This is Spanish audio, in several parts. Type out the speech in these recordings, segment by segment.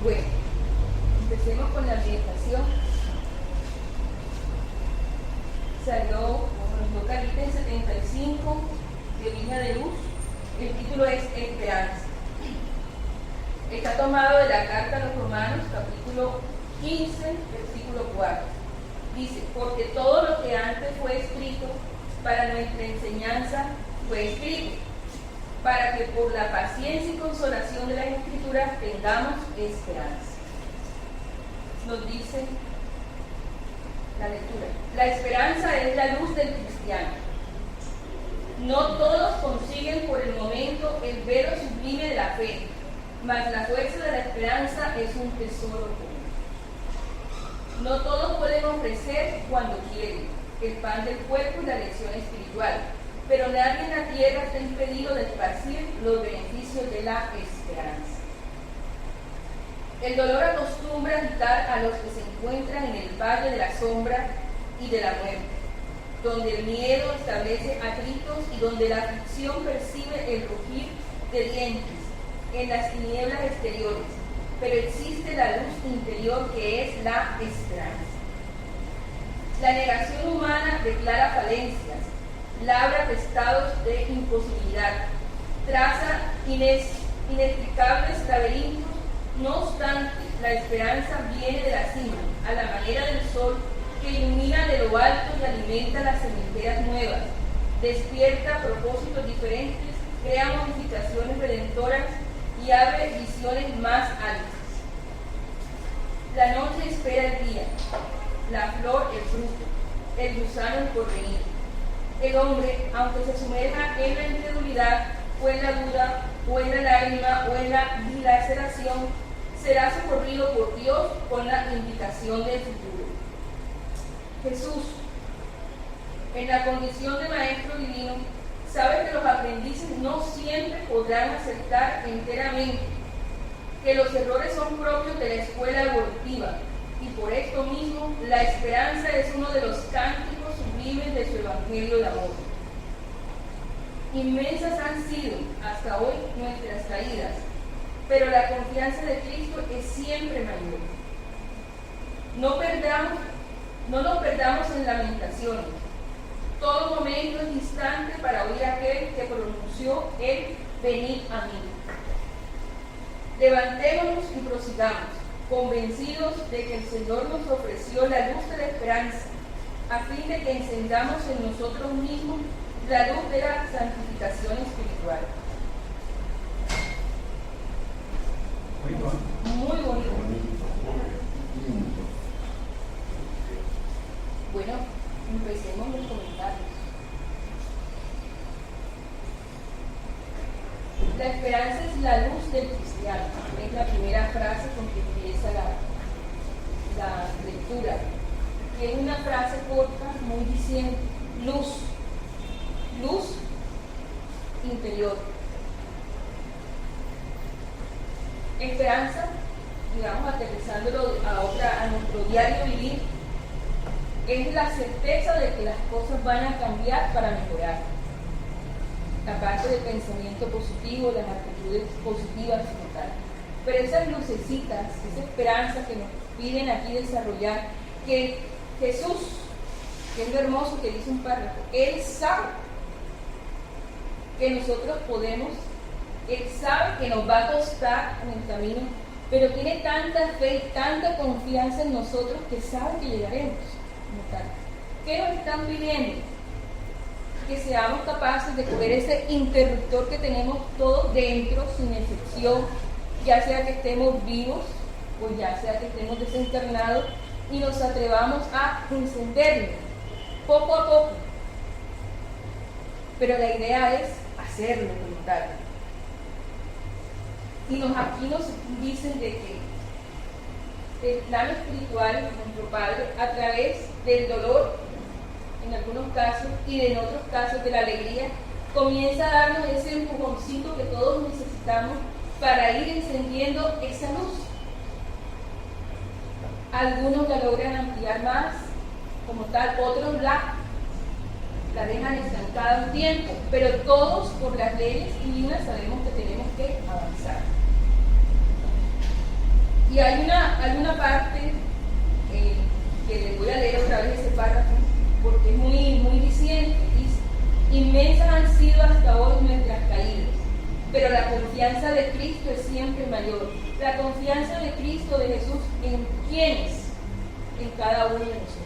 Bueno, empecemos con la meditación. Nos toca ítem 75 de Viña de Luz. El título es Esperanza. Está tomado de la carta a los Romanos, capítulo 15, versículo 4. Dice: porque todo lo que antes fue escrito para nuestra enseñanza fue escrito, para que por la paciencia y consolación de las Escrituras tengamos esperanza. Nos dice la lectura: la esperanza es la luz del cristiano. No todos consiguen por el momento el velo sublime de la fe, mas la fuerza de la esperanza es un tesoro común. No todos pueden ofrecer cuando quieren el pan del cuerpo y la lección espiritual, pero nadie en la tierra está impedido de esparcir los beneficios de la esperanza. El dolor acostumbra agitar a los que se encuentran en el valle de la sombra y de la muerte, donde el miedo establece atritos y donde la aflicción percibe el rugir de dientes en las tinieblas exteriores, pero existe la luz interior que es la esperanza. La negación humana declara falencias, labra estados de imposibilidad, traza inextricables laberintos. No obstante, la esperanza viene de la cima, a la manera del sol que ilumina de lo alto y alimenta las cementeras nuevas, despierta propósitos diferentes, crea modificaciones redentoras y abre visiones más altas. La noche espera el día, la flor el fruto, el gusano el porvenir. El hombre, aunque se sumerja en la incredulidad, o en la duda, o en la lágrima, o en la dilaceración, será socorrido por Dios con la indicación del futuro. Jesús, en la condición de Maestro Divino, sabe que los aprendices no siempre podrán aceptar enteramente que los errores son propios de la escuela evolutiva, y por esto mismo la esperanza es uno de los cánticos sublimes de su evangelio de amor. Inmensas han sido hasta hoy nuestras caídas, pero la confianza de Cristo es siempre mayor. No nos perdamos en lamentaciones. Todo momento es instante para oír a aquel que pronunció el venid a mí. Levantémonos y prosigamos, convencidos de que el Señor nos ofreció la luz de la esperanza, a fin de que encendamos en nosotros mismos la luz de la santificación espiritual. Muy bonito. Bueno, empecemos los comentarios. La esperanza es la luz del cristiano. Es la primera frase con que empieza la lectura. Y es una frase corta, muy diciente: luz. Luz interior. Esperanza, digamos, aterrizándolo a nuestro diario vivir, es la certeza de que las cosas van a cambiar para mejorar. La parte del pensamiento positivo, las actitudes positivas y tal. Pero esas lucecitas, esa esperanza que nos piden aquí desarrollar, que Jesús, que es lo hermoso que dice un párrafo, Él sabe que nosotros podemos, Él sabe que nos va a costar en el camino, pero tiene tanta fe y tanta confianza en nosotros que sabe que llegaremos. ¿Qué nos están pidiendo? Que seamos capaces de coger ese interruptor que tenemos todos dentro, sin excepción, ya sea que estemos vivos o ya sea que estemos desencarnados, y nos atrevamos a encenderlo poco a poco. Pero la idea es hacerlo como tal. Y aquí nos dicen de que el plano espiritual, nuestro Padre, a través del dolor, en algunos casos, y en otros casos de la alegría, comienza a darnos ese empujoncito que todos necesitamos para ir encendiendo esa luz. Algunos la logran ampliar más, como tal, otros la dejan estancada un tiempo, pero todos por las leyes divinas sabemos que tenemos que avanzar. Y hay una parte que les voy a leer otra vez ese párrafo, porque es muy diciente. Dice: inmensas han sido hasta hoy nuestras caídas, pero la confianza de Cristo es siempre mayor. La confianza de Cristo, de Jesús, ¿en quiénes? En cada uno de nosotros.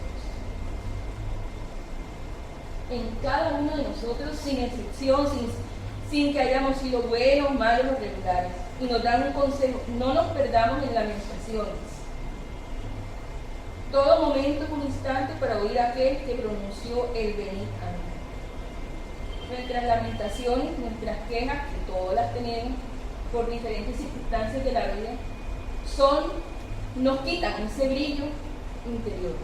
En cada uno de nosotros, sin excepción, sin que hayamos sido buenos, malos o regulares. Y nos dan un consejo: no nos perdamos en lamentaciones. Todo momento es un instante para oír a aquel que pronunció el venid a mí. Nuestras lamentaciones, nuestras quejas, que todas las tenemos por diferentes circunstancias de la vida, nos quitan ese brillo interior.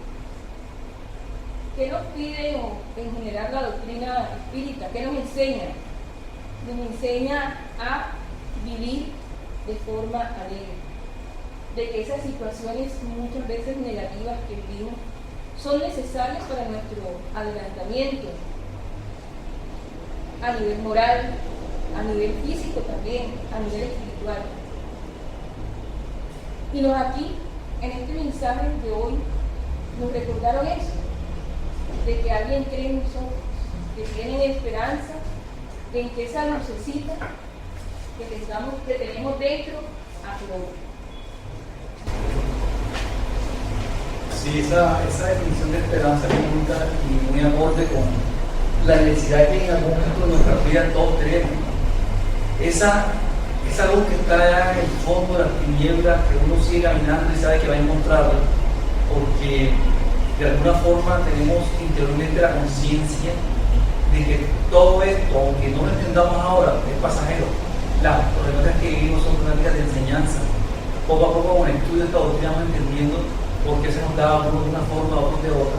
¿Qué nos pide en general la doctrina espírita? ¿Qué nos enseña? Nos enseña a vivir de forma alegre, de que esas situaciones muchas veces negativas que vivimos son necesarias para nuestro adelantamiento a nivel moral, a nivel físico también, a nivel espiritual. Y aquí, en este mensaje de hoy, nos recordaron eso, de que alguien cree en nosotros, que tienen esperanza en que esa lucecita que tenemos dentro aflore. Sí, esa definición de esperanza conjunta y muy acorde con la necesidad que en algún momento de nuestra vida todos tenemos. Esa luz que está allá en el fondo de las tinieblas, que uno sigue caminando y sabe que va a encontrarla, porque de alguna forma tenemos interiormente la conciencia de que todo esto, aunque no lo entendamos ahora, es pasajero. Las problemáticas que vivimos son problemáticas de enseñanza. Poco a poco con el estudio de esta doctrina vamos entendiendo por qué se nos da a unos de una forma, a otros de otra,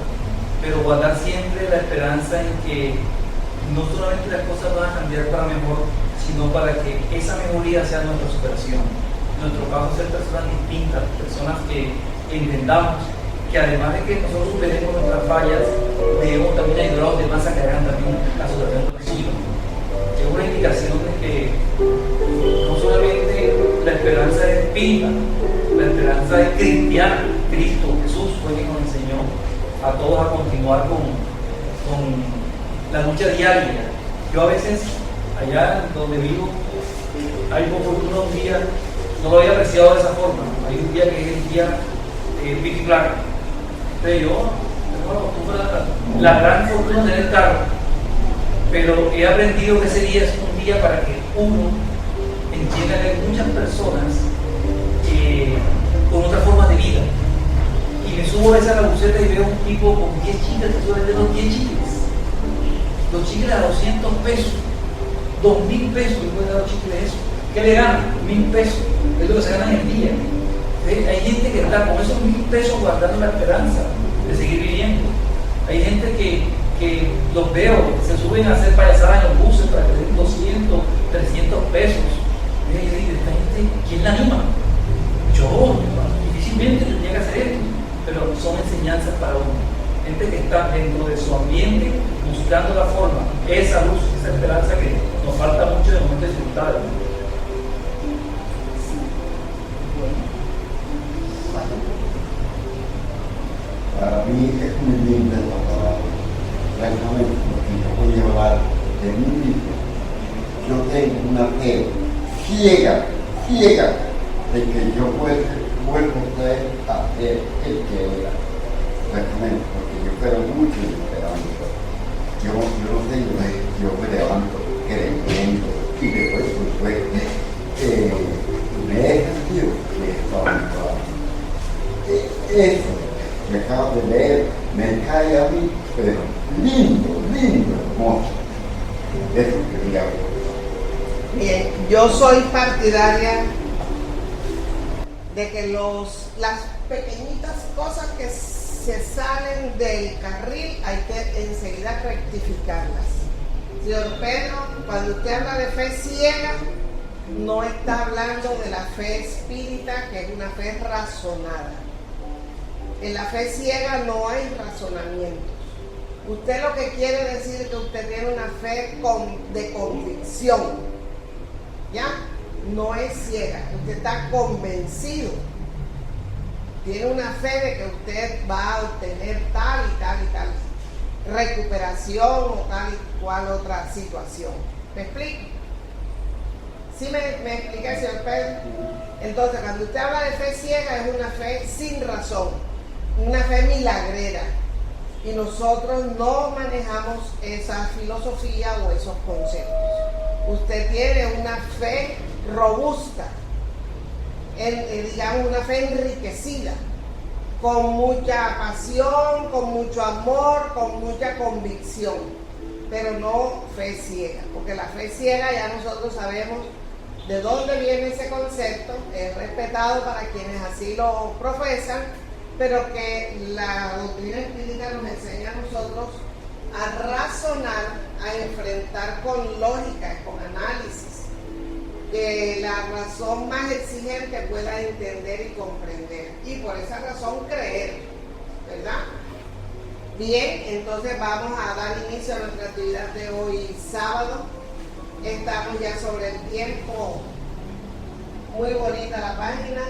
pero guardar siempre la esperanza en que no solamente las cosas van a cambiar para mejor, sino para que esa mejoría sea nuestra superación. En nuestro caso, ser personas distintas, personas que entendamos que además de que nosotros superemos nuestras fallas, debemos también ayudar a los demás a que hagan también la superación suya. Es una indicación de que no solamente la esperanza es espírita, la esperanza es cristiana. Cristo, Jesús fue quien nos enseñó a todos a continuar con la lucha diaria. Yo a veces, allá donde vivo, hay unos días, no lo había apreciado de esa forma. Hay un día que es el día Vicky Clark. Pero yo tengo la gran fortuna de tener carro, pero he aprendido que ese día es un día para que uno entienda que hay muchas personas con otras formas de vida. Y me subo a esa buceta y veo un tipo con 10 chicles que sube vendiendo 10 chicles. Los chicles a 200 pesos, 2.000 pesos, y puede dar los chicles eso. ¿Qué le ganan? 1.000 pesos, es lo que se gana en el día. Hay gente que está con esos 1.000 pesos guardando la esperanza de seguir viviendo. Hay gente que los veo, se suben a hacer payasadas en los buses para que den 200, 300 pesos. Y yo digo, esta gente, ¿quién la anima? Yo, difícilmente tendría que hacer esto, pero son enseñanzas para uno. Gente que está dentro de su ambiente buscando la forma, esa luz, esa esperanza que nos falta mucho de momentos de dificultades. Para mí es muy linda esta palabra, francamente, porque yo voy a hablar de mí mismo. Yo tengo una fe ciega de que yo vuelvo a ser el que era, francamente, porque yo espero mucho en esperanza. Yo no sé, yo me levanto creyendo y después me he sentido que estaba en paz. Eso que acabo de leer me cae a mí, pero lindo, hermoso. Eso quería ver. Bien, yo soy partidaria de que las pequeñitas cosas que se salen del carril hay que enseguida rectificarlas. Señor Pedro, cuando usted habla de fe ciega, no está hablando de la fe espírita, que es una fe razonada. En la fe ciega no hay razonamientos. Usted lo que quiere decir es que usted tiene una fe de convicción. ¿Ya? No es ciega, usted está convencido tiene una fe de que usted va a obtener tal y tal y tal recuperación o tal y cual otra situación. ¿Me explico? ¿Sí me explica, señor Pedro? Entonces, cuando usted habla de fe ciega, es una fe sin razón, una fe milagrera. Y nosotros no manejamos esa filosofía o esos conceptos. Usted tiene una fe robusta, digamos una fe enriquecida, con mucha pasión, con mucho amor, con mucha convicción, pero no fe ciega, porque la fe ciega ya nosotros sabemos de dónde viene ese concepto, es respetado para quienes así lo profesan, pero que la doctrina espírita nos enseña a nosotros a razonar, a enfrentar con lógica, con análisis, que la razón más exigente pueda entender y comprender, y por esa razón creer, ¿verdad? Bien, entonces vamos a dar inicio a nuestra actividad de hoy sábado. Estamos ya sobre el tiempo, muy bonita la página,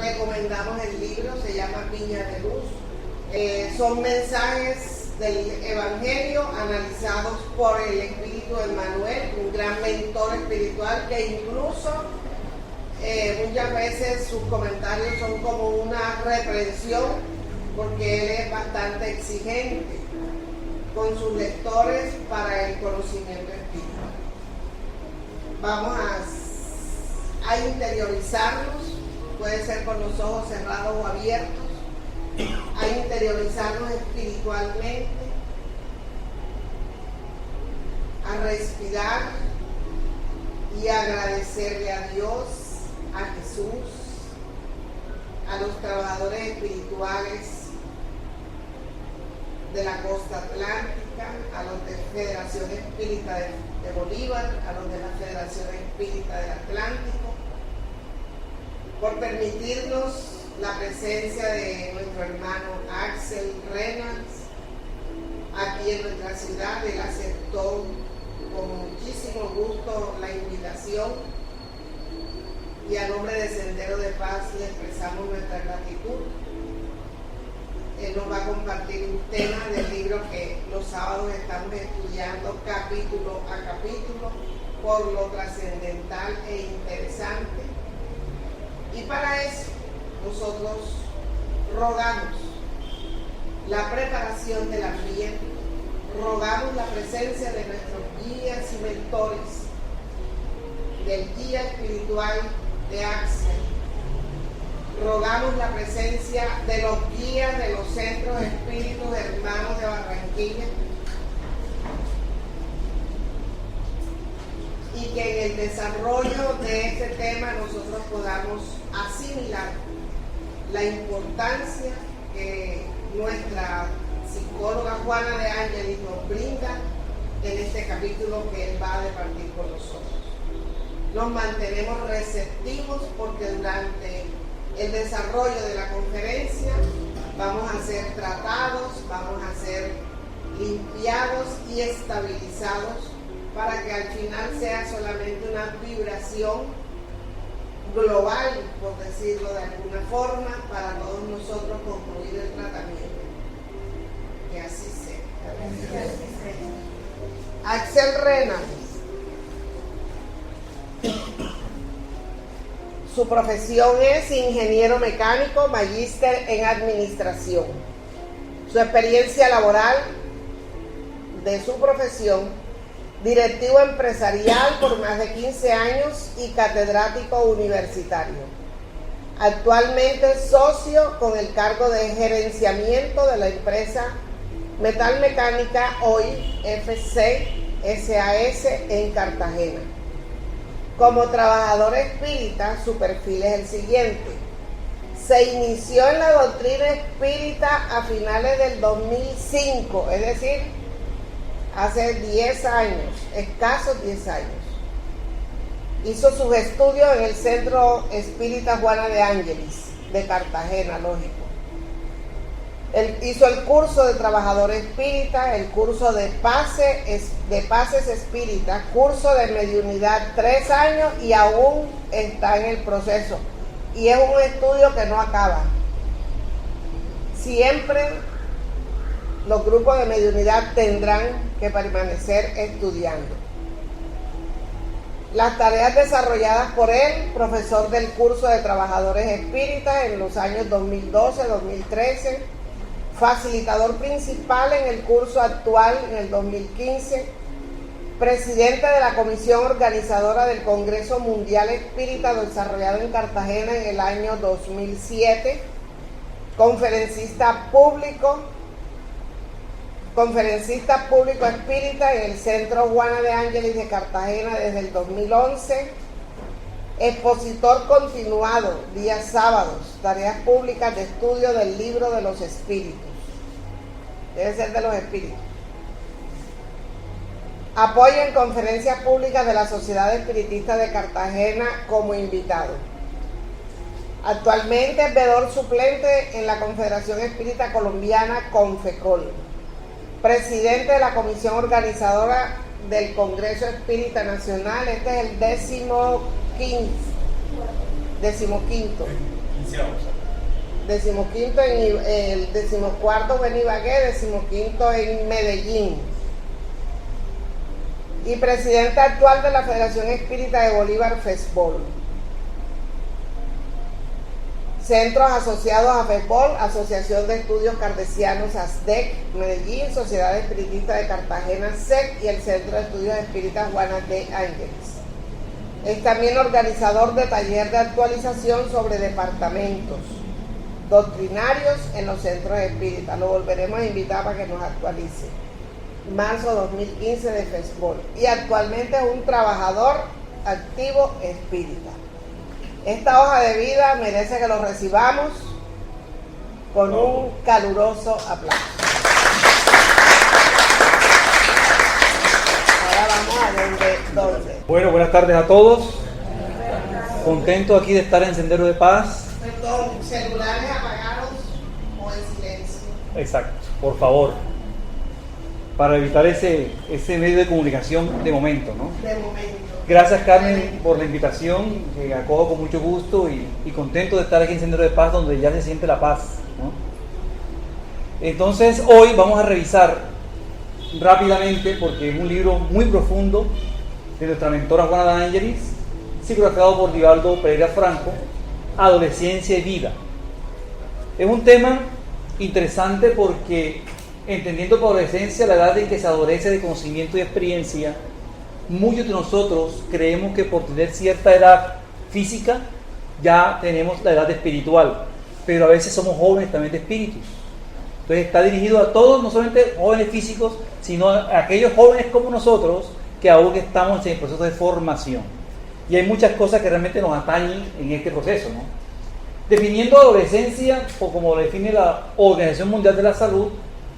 recomendamos el libro, se llama Viña de Luz. Son mensajes del Evangelio analizados por el Espíritu Emmanuel, un gran mentor espiritual que incluso muchas veces sus comentarios son como una reprensión, porque él es bastante exigente con sus lectores para el conocimiento espiritual. Vamos a interiorizarnos, puede ser con los ojos cerrados o abiertos, a interiorizarnos espiritualmente, a respirar y agradecerle a Dios, a Jesús, a los trabajadores espirituales de la costa atlántica, a los de Federación Espírita de Bolívar, a los de la Federación Espírita del Atlántico, por permitirnos la presencia de nuestro hermano Axel Reynolds aquí en nuestra ciudad. Él aceptó con muchísimo gusto la invitación y a nombre de Sendero de Paz le expresamos nuestra gratitud. Él nos va a compartir un tema del libro que los sábados estamos estudiando capítulo a capítulo por lo trascendental e interesante. Y para eso nosotros rogamos la preparación de la vía, rogamos la presencia de nuestros guías y mentores, del guía espiritual de Axel, rogamos la presencia de los guías de los centros espíritus hermanos de Barranquilla, y que en el desarrollo de este tema nosotros podamos asimilar la importancia que nuestra psicóloga Juana de Ángeles nos brinda en este capítulo que él va a departir con nosotros. Nos mantenemos receptivos porque durante el desarrollo de la conferencia vamos a ser tratados, vamos a ser limpiados y estabilizados para que al final sea solamente una vibración global, por decirlo de alguna forma, para todos nosotros concluir el tratamiento. Que así sea. Axel Reynolds. Su profesión es ingeniero mecánico, magíster en administración. Su experiencia laboral de su profesión: directivo empresarial por más de 15 años y catedrático universitario. Actualmente es socio con el cargo de gerenciamiento de la empresa Metalmecánica Hoy FC SAS en Cartagena. Como trabajador espírita, su perfil es el siguiente. Se inició en la doctrina espírita a finales del 2005, es decir, hace 10 años, escasos 10 años. Hizo sus estudios en el Centro Espírita Juana de Ángeles, de Cartagena, lógico. Él hizo el curso de trabajador espírita, el curso de pases espíritas, curso de mediunidad 3 años y aún está en el proceso. Y es un estudio que no acaba. siempre los grupos de mediunidad tendrán que permanecer estudiando. Las tareas desarrolladas por él, profesor del curso de trabajadores espíritas en los años 2012-2013, facilitador principal en el curso actual en el 2015, presidente de la comisión organizadora del Congreso Mundial Espírita desarrollado en Cartagena en el año 2007, conferencista público espírita en el Centro Juana de Ángeles de Cartagena desde el 2011, expositor continuado, días sábados, tareas públicas de estudio del libro de los espíritus. Debe ser de los espíritus. Apoyo en conferencias públicas de la Sociedad Espiritista de Cartagena como invitado. Actualmente es veedor suplente en la Confederación Espírita Colombiana, Confecol. Presidente de la comisión organizadora del Congreso Espírita Nacional. Este es el 15º en el 14º en Ibagué, 15º en Medellín. Y presidente actual de la Federación Espírita de Bolívar, FESBOL. Centros asociados a FESBOL, Asociación de Estudios Cardesianos, ASDEC, Medellín, Sociedad Espiritista de Cartagena, SEC, y el Centro de Estudios Espíritas Juana de Ángeles. Es también organizador de taller de actualización sobre departamentos doctrinarios en los centros espíritas. Lo volveremos a invitar para que nos actualice. Marzo 2015 de FESBOL. Y actualmente es un trabajador activo espírita. Esta hoja de vida merece que lo recibamos con un caluroso aplauso. Ahora vamos a donde. Bueno, buenas tardes a todos. Contento aquí de estar en Sendero de Paz. Perdón, celulares apagados o en silencio. Exacto, por favor. Para evitar ese medio de comunicación de momento, ¿no? De momento. Gracias, Carmen, por la invitación, que acojo con mucho gusto y contento de estar aquí en Sendero de Paz, donde ya se siente la paz, ¿no? Entonces, hoy vamos a revisar rápidamente, porque es un libro muy profundo de nuestra mentora Juana de Ángeles, psicografiado por Divaldo Pereira Franco, Adolescencia y Vida. Es un tema interesante porque, entendiendo por adolescencia la edad en que se adolece de conocimiento y experiencia, muchos de nosotros creemos que por tener cierta edad física ya tenemos la edad espiritual, pero a veces somos jóvenes también de espíritus. Entonces está dirigido a todos, no solamente jóvenes físicos, sino a aquellos jóvenes como nosotros que aún estamos en el proceso de formación. Y hay muchas cosas que realmente nos atañen en este proceso, ¿no? Definiendo adolescencia, o como lo define la Organización Mundial de la Salud,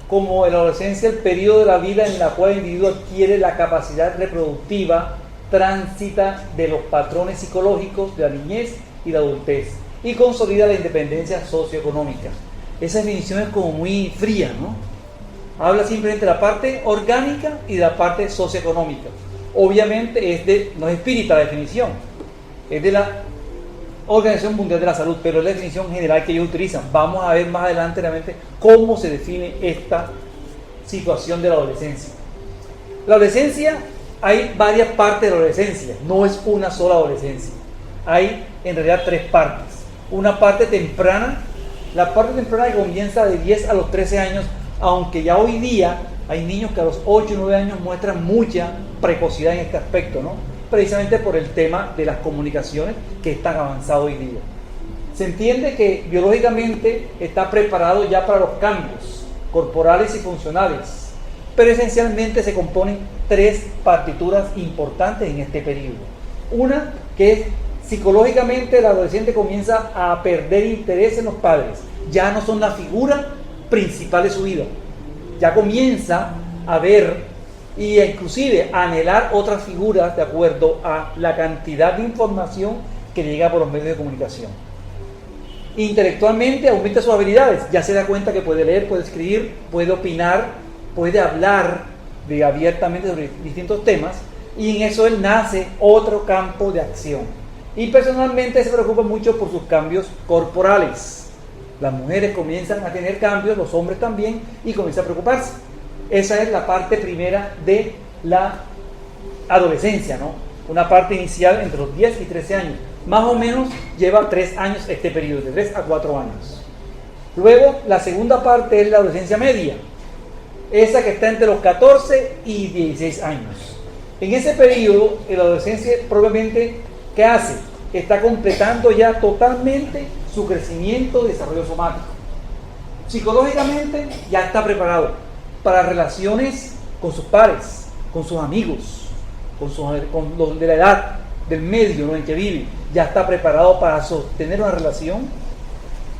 como en la adolescencia el periodo de la vida en la cual el individuo adquiere la capacidad reproductiva, tránsita de los patrones psicológicos de la niñez y la adultez y consolida la independencia socioeconómica. Esa definición es como muy fría, ¿no? Habla simplemente de la parte orgánica y de la parte socioeconómica. Obviamente no es espírita la definición, es de la Organización Mundial de la Salud, pero es la definición general que ellos utilizan. Vamos a ver más adelante realmente cómo se define esta situación de la adolescencia. La adolescencia, hay varias partes de la adolescencia, no es una sola adolescencia. Hay en realidad tres partes. Una parte temprana, la parte temprana que comienza de 10 a los 13 años, aunque ya hoy día hay niños que a los 8 o 9 años muestran mucha precocidad en este aspecto, ¿no? Precisamente por el tema de las comunicaciones que es tan avanzado hoy día. Se entiende que biológicamente está preparado ya para los cambios corporales y funcionales, pero esencialmente se componen tres partituras importantes en este periodo. Una, que es psicológicamente el adolescente comienza a perder interés en los padres, ya no son la figura principal de su vida, ya comienza a ver y inclusive anhelar otras figuras de acuerdo a la cantidad de información que llega por los medios de comunicación. Intelectualmente aumenta sus habilidades, ya se da cuenta que puede leer, puede escribir, puede opinar, puede hablar abiertamente sobre distintos temas, y en eso él nace otro campo de acción. Y personalmente se preocupa mucho por sus cambios corporales. Las mujeres comienzan a tener cambios, los hombres también, y comienzan a preocuparse. Esa es la parte primera de la adolescencia, ¿no? Una parte inicial entre los 10 y 13 años. Más o menos lleva 3 años este periodo, de 3 a 4 años. Luego, la segunda parte es la adolescencia media, esa que está entre los 14 y 16 años. En ese periodo, la adolescencia probablemente, ¿qué hace? Está completando ya totalmente su crecimiento y desarrollo somático. Psicológicamente ya está preparado para relaciones con sus pares, con sus amigos, con los de la edad, del medio, ¿no?, en que vive. Ya está preparado para sostener una relación.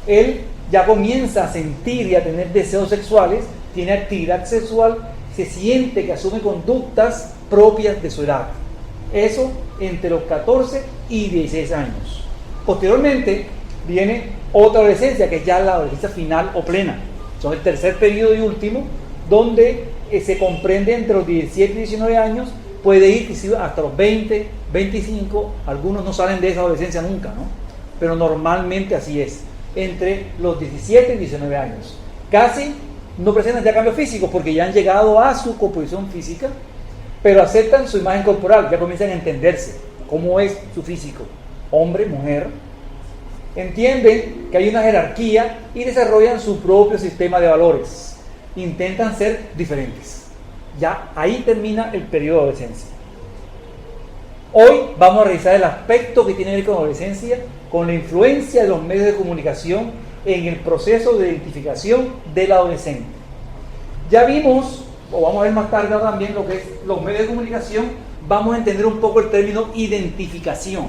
Él ya comienza a sentir y a tener deseos sexuales, tiene actividad sexual, se siente que asume conductas propias de su edad. Eso entre los 14 y 16 años. Posteriormente viene otra adolescencia, que es ya la adolescencia final o plena. Son el tercer periodo y último, donde se comprende entre los 17 y 19 años, puede ir hasta los 20, 25, algunos no salen de esa adolescencia nunca, ¿no? Pero normalmente así es, entre los 17 y 19 años. Casi no presentan ya cambios físicos porque ya han llegado a su composición física, pero aceptan su imagen corporal, ya comienzan a entenderse cómo es su físico, hombre, mujer, entienden que hay una jerarquía y desarrollan su propio sistema de valores, intentan ser diferentes. Ya ahí termina el periodo de adolescencia. Hoy vamos a revisar el aspecto que tiene que ver con la adolescencia, con la influencia de los medios de comunicación en el proceso de identificación del adolescente. Ya vimos, o vamos a ver más tarde también, lo que es los medios de comunicación. Vamos a entender un poco el término identificación.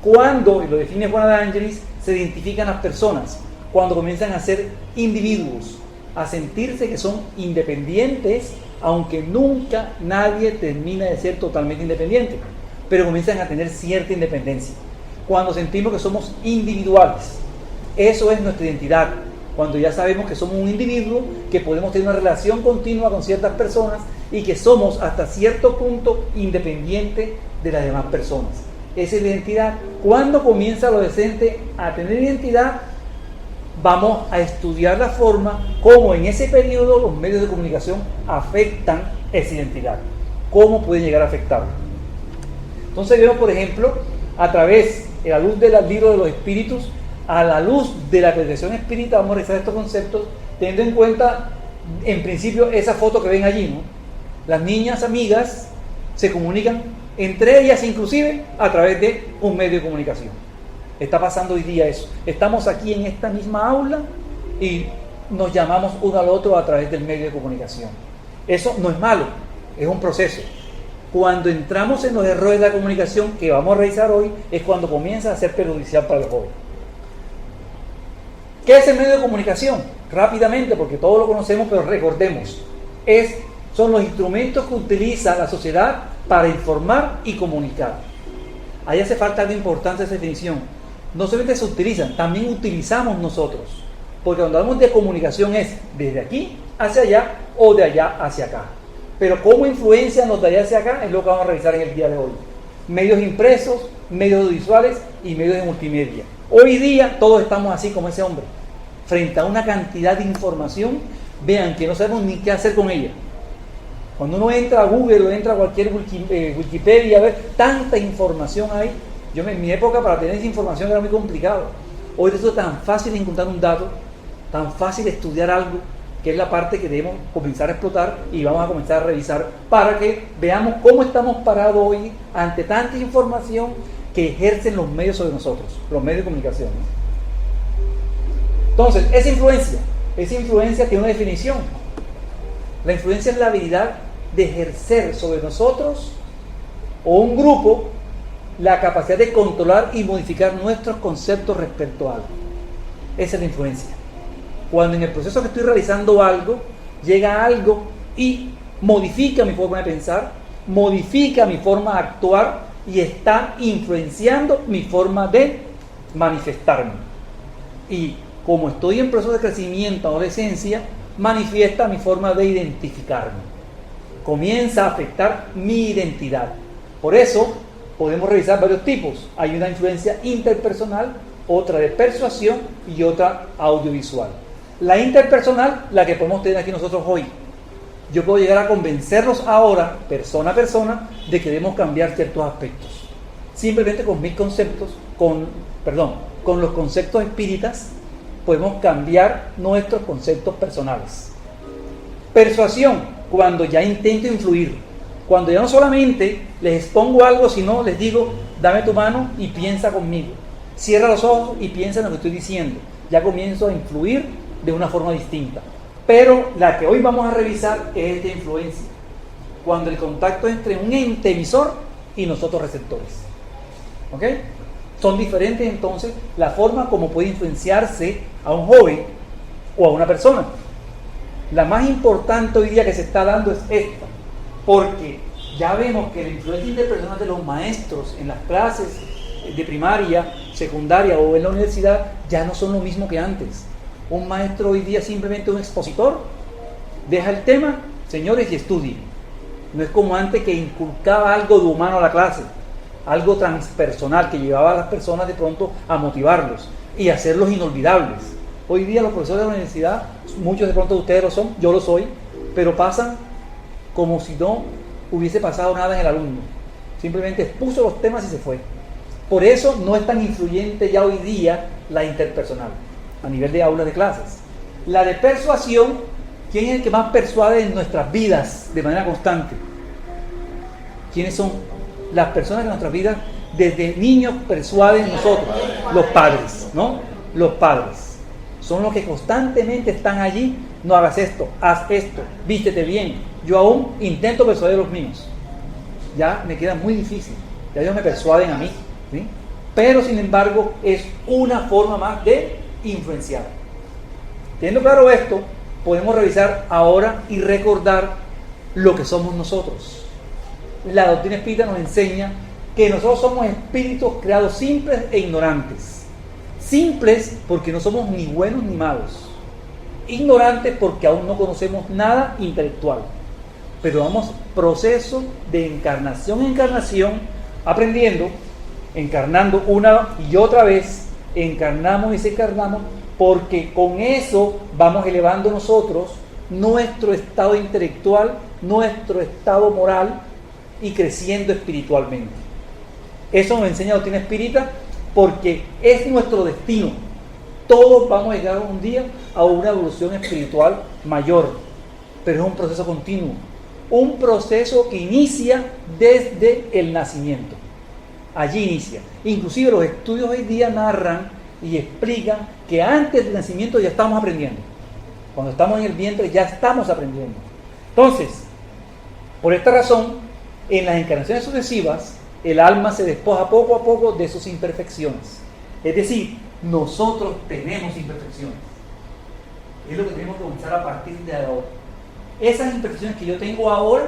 Cuando, y lo define Juana de Angelis, se identifican las personas, cuando comienzan a ser individuos, a sentirse que son independientes, aunque nunca nadie termina de ser totalmente independiente, pero comienzan a tener cierta independencia. Cuando sentimos que somos individuales, eso es nuestra identidad. Cuando ya sabemos que somos un individuo, que podemos tener una relación continua con ciertas personas y que somos hasta cierto punto independientes de las demás personas. Esa es la identidad. Cuando comienza el adolescente a tener identidad, vamos a estudiar la forma como en ese periodo los medios de comunicación afectan esa identidad. ¿Cómo pueden llegar a afectarla? Entonces vemos, por ejemplo, a través de la luz del libro de los espíritus, a la luz de la percepción espírita, vamos a revisar estos conceptos, teniendo en cuenta, en principio, esa foto que ven allí, ¿no? Las niñas amigas se comunican entre ellas, inclusive a través de un medio de comunicación. Está pasando hoy día eso. Estamos aquí en esta misma aula y nos llamamos uno al otro a través del medio de comunicación. Eso no es malo, es un proceso. Cuando entramos en los errores de la comunicación que vamos a revisar hoy, es cuando comienza a ser perjudicial para el joven. ¿Qué es el medio de comunicación? Rápidamente, porque todos lo conocemos, pero recordemos. Son los instrumentos que utiliza la sociedad para informar y comunicar. Ahí hace falta algo importante esa definición. No solamente se utilizan, también utilizamos nosotros. Porque cuando hablamos de comunicación es desde aquí hacia allá o de allá hacia acá. Pero cómo influencian los de allá hacia acá es lo que vamos a revisar en el día de hoy. Medios impresos, medios visuales y medios de multimedia. Hoy día todos estamos así como ese hombre, frente a una cantidad de información, vean que no sabemos ni qué hacer con ella. Cuando uno entra a Google o entra a cualquier Wikipedia, a ver, tanta información hay. Yo en mi época para tener esa información era muy complicado. Hoy es tan fácil encontrar un dato, tan fácil estudiar algo, que es la parte que debemos comenzar a explotar y vamos a comenzar a revisar para que veamos cómo estamos parados hoy ante tanta información que ejercen los medios sobre nosotros, los medios de comunicación, ¿no? Entonces, esa influencia tiene una definición. La influencia es la habilidad de ejercer sobre nosotros o un grupo la capacidad de controlar y modificar nuestros conceptos respecto a algo. Esa es la influencia. Cuando en el proceso que estoy realizando algo, llega algo y modifica mi forma de pensar, modifica mi forma de actuar y está influenciando mi forma de manifestarme. Y como estoy en proceso de crecimiento, adolescencia, manifiesta mi forma de identificarme. Comienza a afectar mi identidad. Por eso podemos revisar varios tipos. Hay una influencia interpersonal, otra de persuasión y otra audiovisual. La interpersonal, la que podemos tener aquí nosotros hoy. Yo puedo llegar a convencerlos ahora, persona a persona, de que debemos cambiar ciertos aspectos. Simplemente con mis conceptos, con los conceptos espíritas, podemos cambiar nuestros conceptos personales. Persuasión, cuando ya intento influir. Cuando ya no solamente les expongo algo, sino les digo, dame tu mano y piensa conmigo. Cierra los ojos y piensa en lo que estoy diciendo. Ya comienzo a influir de una forma distinta. Pero la que hoy vamos a revisar es esta influencia. Cuando el contacto es entre un ente emisor y nosotros receptores. ¿Ok? Son diferentes entonces la forma como puede influenciarse a un joven o a una persona. La más importante hoy día que se está dando es esta. Porque ya vemos que la influencia interpersonal de los maestros en las clases de primaria, secundaria o en la universidad ya no son lo mismo que antes. Un maestro hoy día es simplemente un expositor, deja el tema, señores, y estudie. No es como antes que inculcaba algo de humano a la clase, algo transpersonal que llevaba a las personas de pronto a motivarlos y a hacerlos inolvidables. Hoy día los profesores de la universidad, muchos de pronto de ustedes lo son, yo lo soy, pero pasan como si no hubiese pasado nada en el alumno. Simplemente expuso los temas y se fue. Por eso no es tan influyente ya hoy día la interpersonal, a nivel de aulas de clases. La de persuasión, ¿quién es el que más persuade en nuestras vidas de manera constante? ¿Quiénes son las personas que en nuestras vidas desde niños persuaden nosotros? Los padres, ¿no? Los padres. Son los que constantemente están allí. No hagas esto, haz esto, vístete bien. Yo aún intento persuadir a los míos. Ya me queda muy difícil. Ya ellos me persuaden a mí, ¿sí? Pero sin embargo es una forma más de influenciar. Teniendo claro esto, podemos revisar ahora y recordar lo que somos nosotros. La doctrina espírita nos enseña que nosotros somos espíritus creados simples e ignorantes. Simples porque no somos ni buenos ni malos. Ignorantes porque aún no conocemos nada intelectual. Pero vamos proceso de encarnación en encarnación, aprendiendo, encarnando una y otra vez, encarnamos y desencarnamos, porque con eso vamos elevando nosotros nuestro estado intelectual, nuestro estado moral y creciendo espiritualmente. Eso nos enseña la doctrina espírita porque es nuestro destino. Todos vamos a llegar un día a una evolución espiritual mayor, pero es un proceso continuo, un proceso que inicia desde el nacimiento. Allí inicia. Inclusive los estudios hoy día narran y explican que antes del nacimiento ya estamos aprendiendo. Cuando estamos en el vientre ya estamos aprendiendo. Entonces, por esta razón, en las encarnaciones sucesivas, el alma se despoja poco a poco de sus imperfecciones. Es decir, nosotros tenemos imperfecciones. Es lo que tenemos que comenzar a partir de ahora. Esas imperfecciones que yo tengo ahora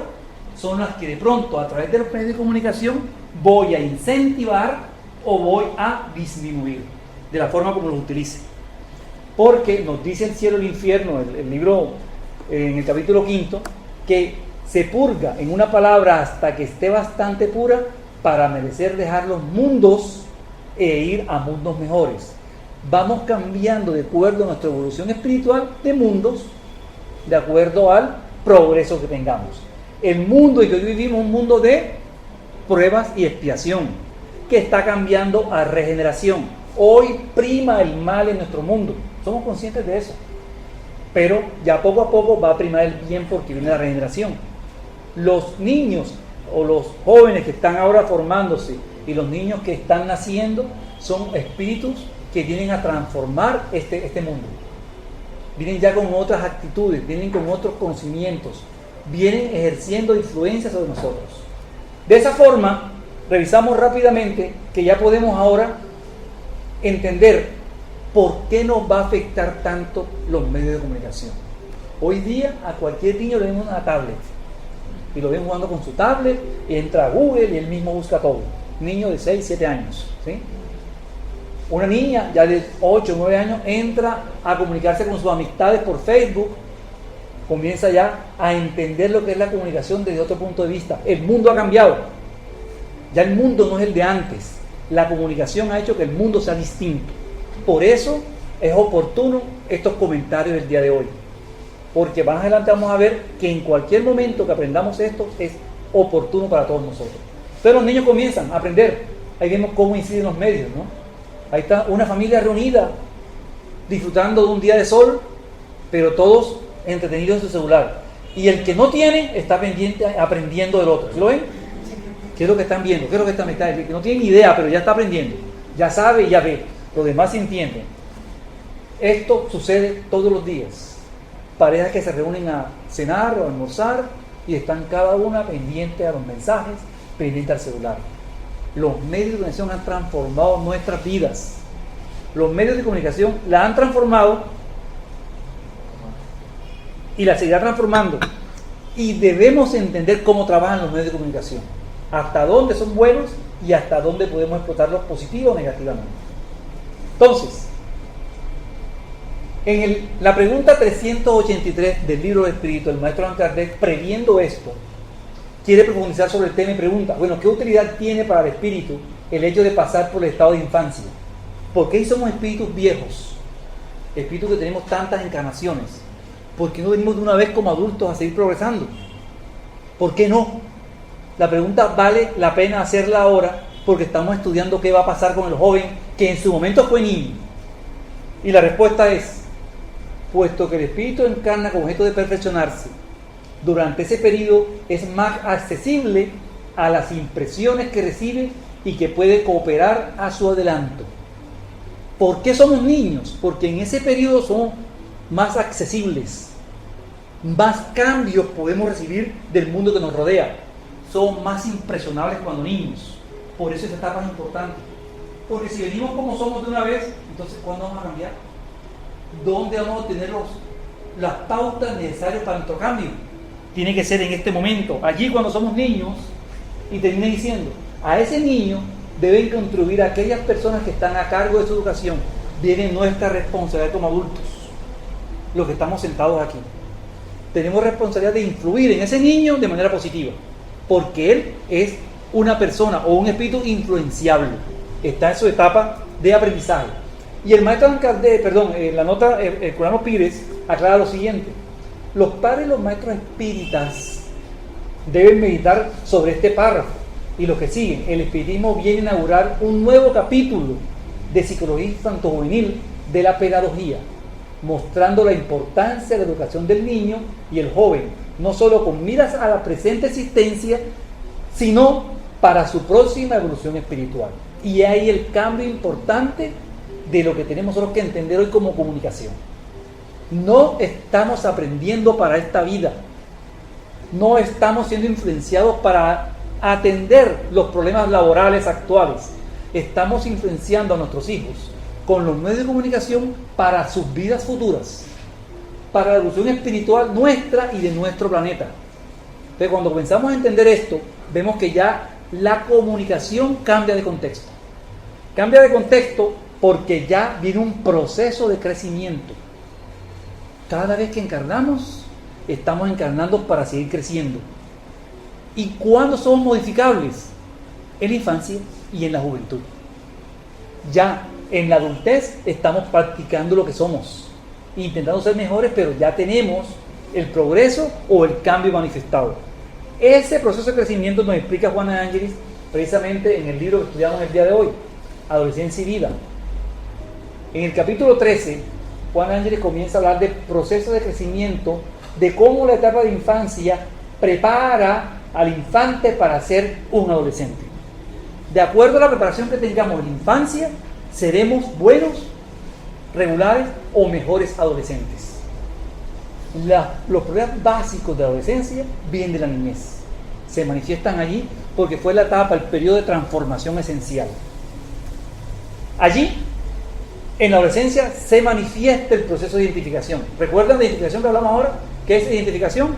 son las que de pronto a través de los medios de comunicación voy a incentivar o voy a disminuir de la forma como los utilice. Porque nos dice el cielo y el infierno, el libro en el capítulo 5, que se purga en una palabra hasta que esté bastante pura para merecer dejar los mundos e ir a mundos mejores. Vamos cambiando de acuerdo a nuestra evolución espiritual de mundos, de acuerdo al progreso que tengamos. El mundo en que hoy vivimos es un mundo de pruebas y expiación, que está cambiando a regeneración. Hoy prima el mal en nuestro mundo, somos conscientes de eso, pero ya poco a poco va a primar el bien porque viene la regeneración. Los niños o los jóvenes que están ahora formándose y los niños que están naciendo son espíritus que vienen a transformar este mundo. Vienen ya con otras actitudes, vienen con otros conocimientos, vienen ejerciendo influencia sobre nosotros. De esa forma, revisamos rápidamente que ya podemos ahora entender por qué nos va a afectar tanto los medios de comunicación. Hoy día a cualquier niño le ven una tablet y lo ven jugando con su tablet y entra a Google y él mismo busca todo. Niño de 6, 7 años, ¿sí? Una niña ya de 8, 9 años entra a comunicarse con sus amistades por Facebook, comienza ya a entender lo que es la comunicación desde otro punto de vista. El mundo ha cambiado, ya el mundo no es el de antes. La comunicación ha hecho que el mundo sea distinto. por eso es oportuno estos comentarios del día de hoy. Porque más adelante vamos a ver que en cualquier momento que aprendamos esto es oportuno para todos nosotros. Entonces los niños comienzan a aprender. Ahí vemos cómo inciden los medios, ¿no? Ahí está una familia reunida, disfrutando de un día de sol, pero todos entretenidos en su celular. Y el que no tiene está pendiente, aprendiendo del otro. ¿Sí lo ven? ¿Qué es lo que están viendo? ¿Qué es lo que están metiendo? El que no tiene ni idea, pero ya está aprendiendo. Ya sabe y ya ve. Los demás entienden. Esto sucede todos los días. Parejas que se reúnen a cenar o a almorzar y están cada una pendiente a los mensajes, pendiente al celular. Los medios de comunicación han transformado nuestras vidas. Los medios de comunicación la han transformado y la seguirá transformando. Y debemos entender cómo trabajan los medios de comunicación, hasta dónde son buenos y hasta dónde podemos explotarlos positivo o negativamente. Entonces, en la pregunta 383 del libro de Espíritu, el maestro Allan Kardec, previendo esto, quiere profundizar sobre el tema y pregunta, bueno, ¿qué utilidad tiene para el espíritu el hecho de pasar por el estado de infancia? ¿Por qué somos espíritus viejos? Espíritus que tenemos tantas encarnaciones. ¿Por qué no venimos de una vez como adultos a seguir progresando? ¿Por qué no? La pregunta vale la pena hacerla ahora porque estamos estudiando qué va a pasar con el joven que en su momento fue niño. Y la respuesta es, puesto que el espíritu encarna con objeto de perfeccionarse, durante ese periodo es más accesible a las impresiones que recibe y que puede cooperar a su adelanto. ¿Por qué somos niños? Porque en ese periodo somos más accesibles, más cambios podemos recibir del mundo que nos rodea, somos más impresionables cuando niños. Por eso esa etapa es importante, porque si venimos como somos de una vez, entonces ¿cuándo vamos a cambiar? ¿Dónde vamos a obtener las pautas necesarias para nuestro cambio? Tiene que ser en este momento, allí cuando somos niños. Y termina diciendo, a ese niño deben contribuir aquellas personas que están a cargo de su educación. Viene nuestra responsabilidad como adultos, los que estamos sentados aquí. Tenemos responsabilidad de influir en ese niño de manera positiva, porque él es una persona o un espíritu influenciable, está en su etapa de aprendizaje. Y el maestro Allan Kardec, la nota Herculano Pires aclara lo siguiente: los padres y los maestros espíritas deben meditar sobre este párrafo y lo que siguen. El espiritismo viene a inaugurar un nuevo capítulo de psicología infanto-juvenil de la pedagogía, mostrando la importancia de la educación del niño y el joven, no solo con miras a la presente existencia, sino para su próxima evolución espiritual. Y ahí el cambio importante de lo que tenemos nosotros que entender hoy como comunicación. No estamos aprendiendo para esta vida, no estamos siendo influenciados para atender los problemas laborales actuales, estamos influenciando a nuestros hijos con los medios de comunicación para sus vidas futuras, para la evolución espiritual nuestra y de nuestro planeta. Entonces, cuando comenzamos a entender esto, vemos que ya la comunicación cambia de contexto. Cambia de contexto porque ya viene un proceso de crecimiento. Cada vez que encarnamos, estamos encarnando para seguir creciendo. ¿Y cuándo somos modificables? En la infancia y en la juventud. Ya en la adultez estamos practicando lo que somos, intentando ser mejores, pero ya tenemos el progreso o el cambio manifestado. Ese proceso de crecimiento nos explica Juana de Ángelis precisamente en el libro que estudiamos el día de hoy, Adolescencia y Vida. En el capítulo 13, Juana de Ángelis comienza a hablar de procesos de crecimiento, de cómo la etapa de infancia prepara al infante para ser un adolescente. De acuerdo a la preparación que tengamos en la infancia, seremos buenos, regulares o mejores adolescentes. Los problemas básicos de la adolescencia vienen de la niñez. Se manifiestan allí porque fue la etapa, el periodo de transformación esencial. Allí, en la adolescencia, se manifiesta el proceso de identificación. ¿Recuerdan la identificación que hablamos ahora? ¿Qué es identificación?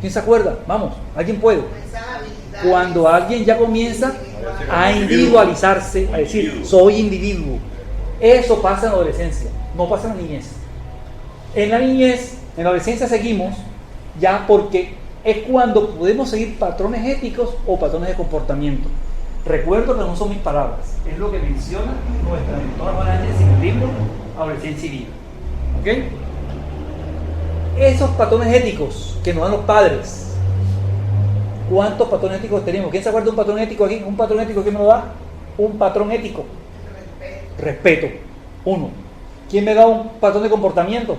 ¿Quién se acuerda? Vamos, ¿alguien puede? Cuando alguien ya comienza a individualizarse, a decir, soy individuo. Eso pasa en la adolescencia, no pasa en la niñez. En la niñez, en la adolescencia seguimos ya porque es cuando podemos seguir patrones éticos o patrones de comportamiento. Recuerdo que no son mis palabras, es lo que menciona nuestra mentora Juana Ángeles en el libro Adolescencia y Vida. ¿Ok? Esos patrones éticos que nos dan los padres. ¿Cuántos patrones éticos tenemos? ¿Quién se acuerda de un patrón ético aquí? ¿Un patrón ético quién me lo da? Un patrón ético. Respeto. Uno. ¿Quién me da un patrón de comportamiento?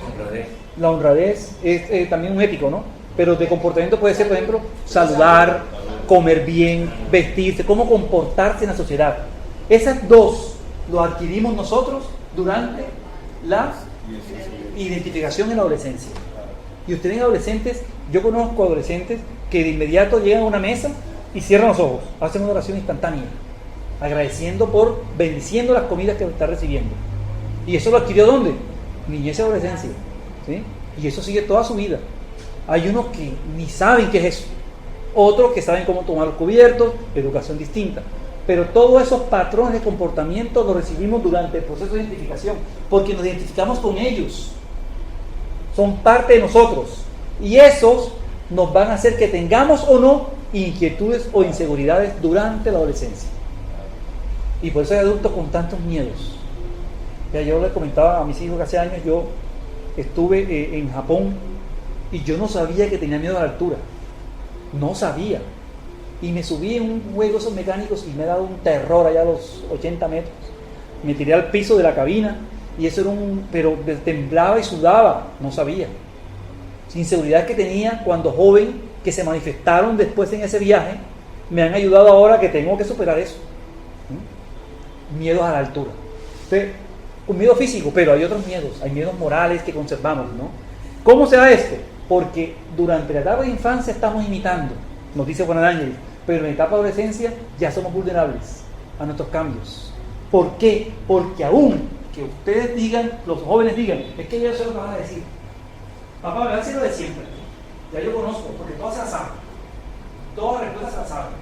Honradez. La honradez es también un ético, ¿no? Pero de comportamiento puede ser, por ejemplo, saludar, comer bien, vestirse, cómo comportarse en la sociedad. Esas dos lo adquirimos nosotros durante la identificación en la adolescencia. Y ustedes tienen adolescentes, yo conozco adolescentes que de inmediato llegan a una mesa y cierran los ojos, hacen una oración instantánea, agradeciendo bendiciendo las comidas que está recibiendo. ¿Y eso lo adquirió dónde? Niñez y adolescencia, ¿sí? Y eso sigue toda su vida. Hay unos que ni saben qué es eso, otros que saben cómo tomar los cubiertos, educación distinta. Pero todos esos patrones de comportamiento los recibimos durante el proceso de identificación, porque nos identificamos con ellos. Son parte de nosotros. Y esos nos van a hacer que tengamos o no inquietudes o inseguridades durante la adolescencia. Y por eso hay adultos con tantos miedos. Ya yo les comentaba a mis hijos que hace años yo estuve en Japón y yo no sabía que tenía miedo a la altura. No sabía. Y me subí en un juego esos mecánicos y me ha dado un terror allá a los 80 metros. Me tiré al piso de la cabina y eso era pero temblaba y sudaba, no sabía. Inseguridades que tenía cuando joven, que se manifestaron después en ese viaje, me han ayudado ahora que tengo que superar eso. Miedos a la altura. Entonces, un miedo físico, pero hay otros miedos, hay miedos morales que conservamos, ¿no? ¿Cómo se da esto? Porque durante la etapa de infancia estamos imitando, nos dice Juana Ángeles, pero en la etapa de adolescencia ya somos vulnerables a nuestros cambios. ¿Por qué? Porque aún que ustedes digan, los jóvenes digan, es que yo sé lo que van a decir. Papá, me va a decir lo de siempre. Ya yo conozco, porque todas se las saben. Todas las respuestas se las saben.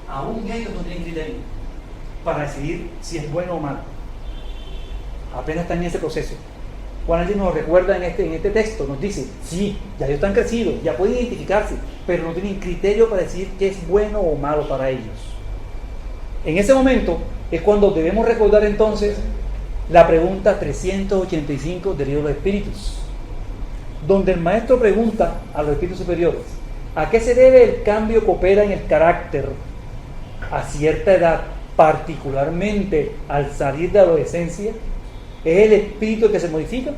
Aún ellos no tienen criterio para decidir si es bueno o malo. Apenas están en ese proceso. Juan Ángeles nos recuerda en este texto, nos dice, sí, ya ellos están crecidos, ya pueden identificarse, pero no tienen criterio para decidir qué es bueno o malo para ellos. En ese momento es cuando debemos recordar entonces la pregunta 385 del libro de los Espíritus, donde el maestro pregunta a los espíritus superiores, ¿a qué se debe el cambio que opera en el carácter a cierta edad, particularmente al salir de la adolescencia? ¿Es el espíritu el que se modifica?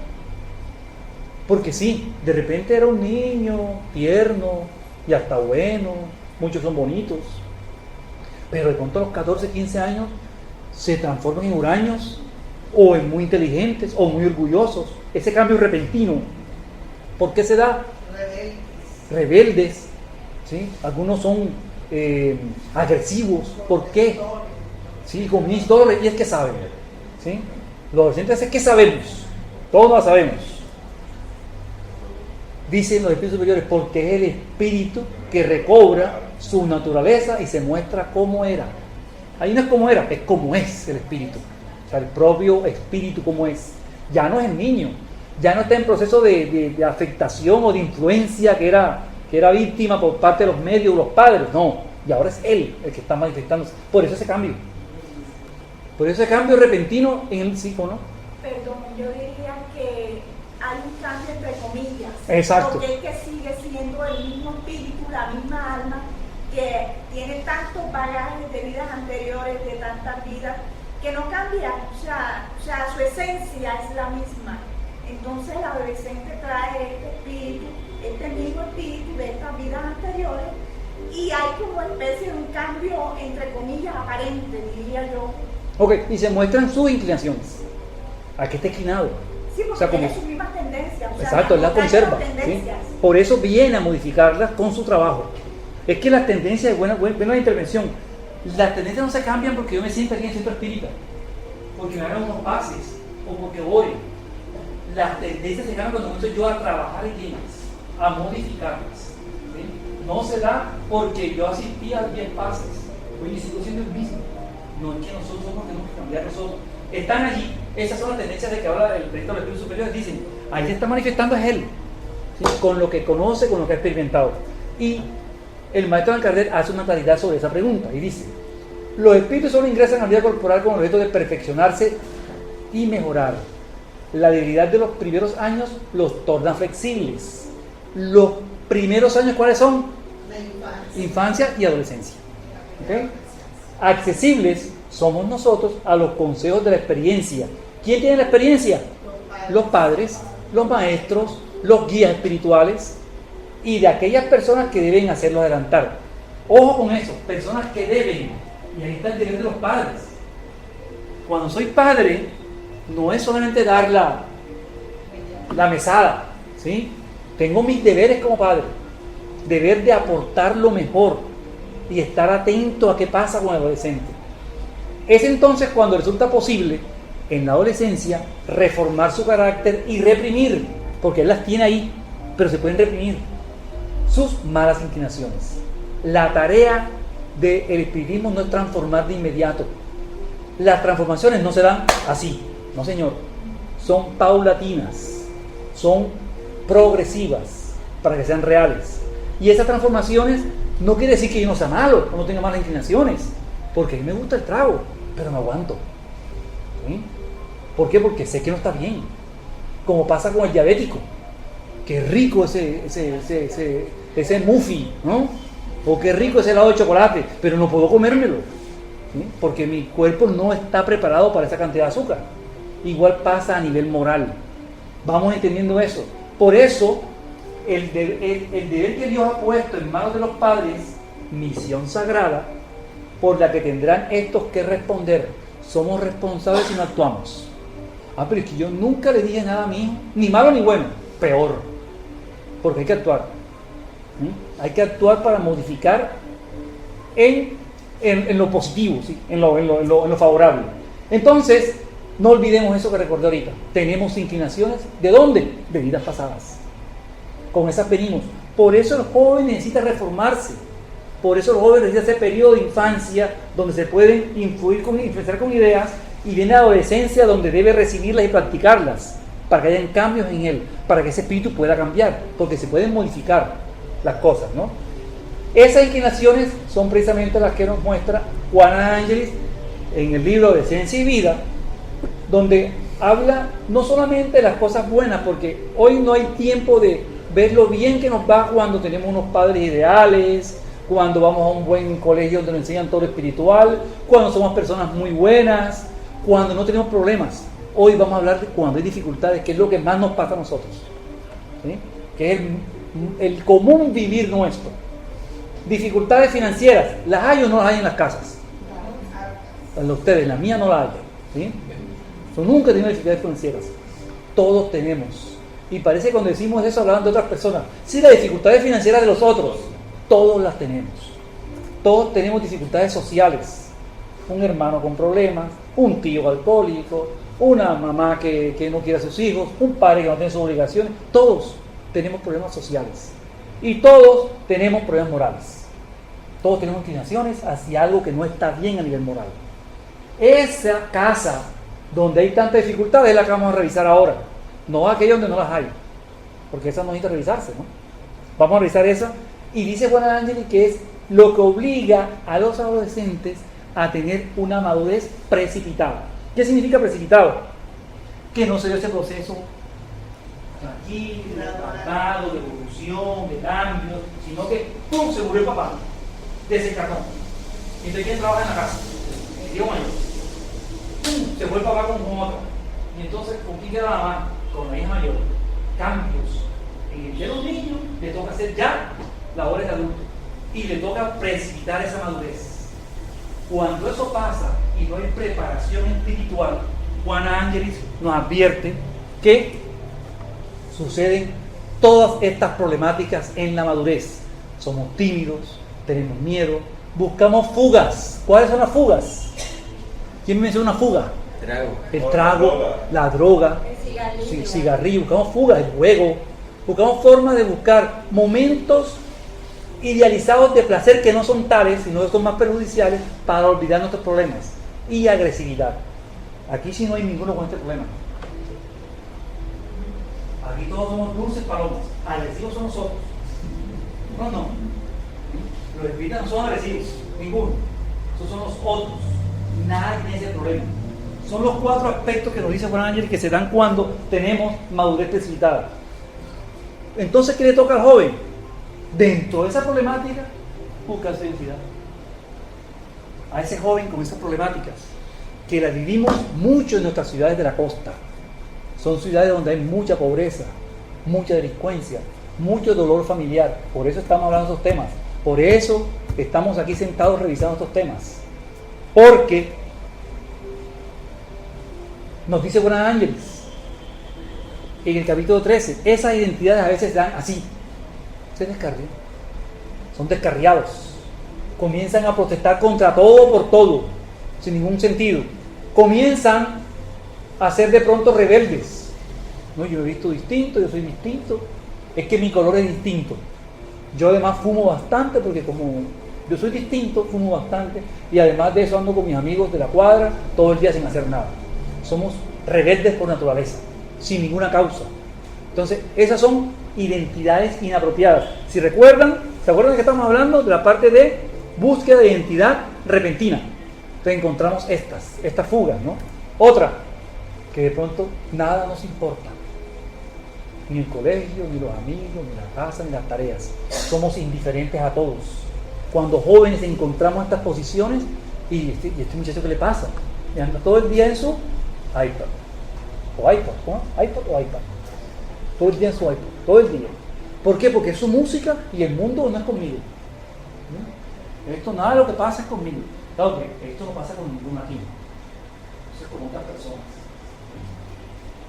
Porque sí, de repente era un niño tierno y hasta bueno, muchos son bonitos, pero de pronto a los 14, 15 años se transforman en huraños o en muy inteligentes o muy orgullosos. Ese cambio repentino, ¿por qué se da? Rebeldes, ¿sí? Algunos son agresivos. ¿Por qué? Sí, comienzan todo y es que saben, ¿sí? Los adolescentes es que sabemos, todos lo sabemos. Dicen los espíritus superiores, porque es el espíritu que recobra su naturaleza y se muestra cómo era. Ahí no es como era, es como es el espíritu. O sea, el propio espíritu como es. Ya no es el niño, ya no está en proceso de afectación o de influencia que era víctima por parte de los medios o los padres. No, y ahora es él el que está manifestándose. Por eso ese cambio. Por ese cambio repentino en el psico, ¿no? Perdón, yo diría que hay un cambio entre comillas. Exacto. Porque es que sigue siendo el mismo espíritu, la misma alma, que tiene tantos bagajes de vidas anteriores, de tantas vidas, que no cambia. O sea, su esencia es la misma. Entonces el adolescente trae este espíritu, este mismo espíritu de estas vidas anteriores, y hay como especie de un cambio, entre comillas, aparente, diría yo. Ok, y se muestran sus inclinaciones. ¿A qué está inclinado? Sí, porque tiene sus mismas tendencias. O sea, exacto, él las conserva. ¿Sí? Por eso viene a modificarlas con su trabajo. Es que las tendencias, buena intervención, las tendencias no se cambian porque yo me siento aquí en el centro espírita, porque me hagan unos pases o porque ore. Las tendencias se cambian cuando comienzo yo a trabajar en ellas, a modificarlas. ¿Sí? No se da porque yo asistí a 10 pases, oye, sigo siendo el mismo. No es que nosotros tenemos que cambiar nosotros. Están allí, esas son las tendencias de que habla el texto de los espíritus superiores. Dicen, ahí se está manifestando es él, ¿sí? Con lo que conoce, con lo que ha experimentado. Y el maestro Alcaraz hace una claridad sobre esa pregunta y dice: los espíritus solo ingresan a la vida corporal con el objeto de perfeccionarse y mejorar. La debilidad de los primeros años los torna flexibles. Los primeros años, ¿cuáles son? La Infancia y adolescencia. ¿Okay? Accesibles somos nosotros a los consejos de la experiencia. ¿Quién tiene la experiencia? Los padres, los maestros, los guías espirituales y de aquellas personas que deben hacerlo adelantar. Ojo con eso, personas que deben. Y ahí está el deber de los padres. Cuando soy padre, no es solamente dar la mesada, ¿sí? Tengo mis deberes como padre. Deber de aportar lo mejor y estar atento a qué pasa con el adolescente. Es entonces cuando resulta posible, en la adolescencia, reformar su carácter y reprimir, porque él las tiene ahí, pero se pueden reprimir, sus malas inclinaciones. La tarea del espiritismo no es transformar de inmediato. Las transformaciones no se dan así, no señor, son paulatinas, son progresivas para que sean reales. Y esas transformaciones no quiere decir que yo no sea malo o no tenga malas inclinaciones, porque a mí me gusta el trago, pero me aguanto. ¿Sí? ¿Por qué? Porque sé que no está bien. Como pasa con el diabético, que rico ese muffin, ¿no? O qué rico ese helado de chocolate, pero no puedo comérmelo, ¿sí? Porque mi cuerpo no está preparado para esa cantidad de azúcar. Igual pasa a nivel moral. Vamos entendiendo eso. Por eso, el deber que Dios ha puesto en manos de los padres, misión sagrada, por la que tendrán estos que responder. Somos responsables si no actuamos. Pero es que yo nunca le dije nada a mi hijo, ni malo ni bueno, peor, porque hay que actuar. Hay que actuar para modificar en lo positivo, ¿sí? en lo favorable. Entonces, no olvidemos eso que recordé ahorita. Tenemos inclinaciones, ¿de dónde? De vidas pasadas. Con esas venimos. Por eso el joven necesita reformarse. Por eso el joven necesita ese periodo de infancia donde se pueden influenciar con ideas, y viene la adolescencia donde debe recibirlas y practicarlas para que hayan cambios en él, para que ese espíritu pueda cambiar, porque se pueden modificar las cosas, ¿no? Esas inclinaciones son precisamente las que nos muestra Juana de Ángelis en el libro de Ciencia y Vida, donde habla no solamente de las cosas buenas, porque hoy no hay tiempo de ver lo bien que nos va cuando tenemos unos padres ideales, cuando vamos a un buen colegio donde nos enseñan todo lo espiritual, cuando somos personas muy buenas, cuando no tenemos problemas. Hoy vamos a hablar de cuando hay dificultades, que es lo que más nos pasa a nosotros, ¿sí? Que es el común vivir nuestro. Dificultades financieras, ¿las hay o no las hay en las casas? Las de ustedes, la mía no la hay, ¿sí? Yo nunca he tenido dificultades financieras. Todos tenemos. Y parece que cuando decimos eso hablando de otras personas. Sí, las dificultades financieras de los otros, todos las tenemos. Todos tenemos dificultades sociales. Un hermano con problemas, un tío alcohólico, una mamá que no quiere a sus hijos, un padre que no tiene sus obligaciones. Todos tenemos problemas sociales. Y todos tenemos problemas morales. Todos tenemos inclinaciones hacia algo que no está bien a nivel moral. Esa casa donde hay tanta dificultad es la que vamos a revisar ahora. No aquella donde no las hay, porque esa no necesita revisarse, ¿no? Vamos a revisar esa. Y dice Juana de Ángelis que es lo que obliga a los adolescentes a tener una madurez precipitada. ¿Qué significa precipitado? Que no se dio ese proceso tranquilo, tratado, de evolución, de cambio, sino que ¡pum! Se murió el papá, desencarnó. Entonces, ¿quién trabaja en la casa? El tío mayor. ¡Pum! Se fue el papá con otra. Y entonces, ¿con quién queda la mamá? Con la hija mayor. Cambios. En el de los niños le toca hacer ya labores de adulto y le toca precipitar esa madurez. Cuando eso pasa y no hay preparación espiritual, Juana Ángelis nos advierte que suceden todas estas problemáticas en la madurez. Somos tímidos, tenemos miedo, buscamos fugas. ¿Cuáles son las fugas? ¿Quién me menciona una fuga? El trago, la droga, el cigarrillo. Buscamos fugas, el juego. Buscamos formas de buscar momentos idealizados de placer que no son tales, sino que son más perjudiciales para olvidar nuestros problemas. Y agresividad. Aquí sí no hay ninguno con este problema. Aquí todos somos dulces palomas. Agresivos son nosotros. No. Los espíritas no son agresivos, ninguno. Esos son los otros. Nadie tiene ese problema. Son los 4 aspectos que nos dice Juan Ángel que se dan cuando tenemos madurez precipitada. Entonces, ¿qué le toca al joven? Dentro de esa problemática, buscar su identidad. A ese joven con esas problemáticas, que las vivimos mucho en nuestras ciudades de la costa. Son ciudades donde hay mucha pobreza, mucha delincuencia, mucho dolor familiar. Por eso estamos hablando de estos temas. Por eso estamos aquí sentados revisando estos temas. Porque nos dice Juan Ángel en el capítulo 13, esas identidades a veces dan así, se descarrian, son descarriados, comienzan a protestar contra todo por todo, sin ningún sentido, comienzan a ser de pronto rebeldes. No, yo me he visto distinto, yo soy distinto, es que mi color es distinto, yo además fumo bastante porque como yo soy distinto, fumo bastante y además de eso ando con mis amigos de la cuadra todo el día sin hacer nada. Somos rebeldes por naturaleza, sin ninguna causa. Entonces, esas son identidades inapropiadas. Si recuerdan, ¿se acuerdan que estamos hablando de la parte de búsqueda de identidad repentina? Entonces encontramos estas fugas, ¿no? Otra, que de pronto nada nos importa. Ni el colegio, ni los amigos, ni la casa, ni las tareas. Somos indiferentes a todos. Cuando jóvenes encontramos estas posiciones, y este muchacho, ¿qué le pasa? Y anda todo el día en su iPad. O iPad, ¿no? iPad o iPad. Todo el día en su iPad, todo el día. ¿Por qué? Porque es su música y el mundo no es conmigo. ¿No? Esto, nada de lo que pasa es conmigo. Claro que esto no pasa con ningún aquí. Eso es con otras personas.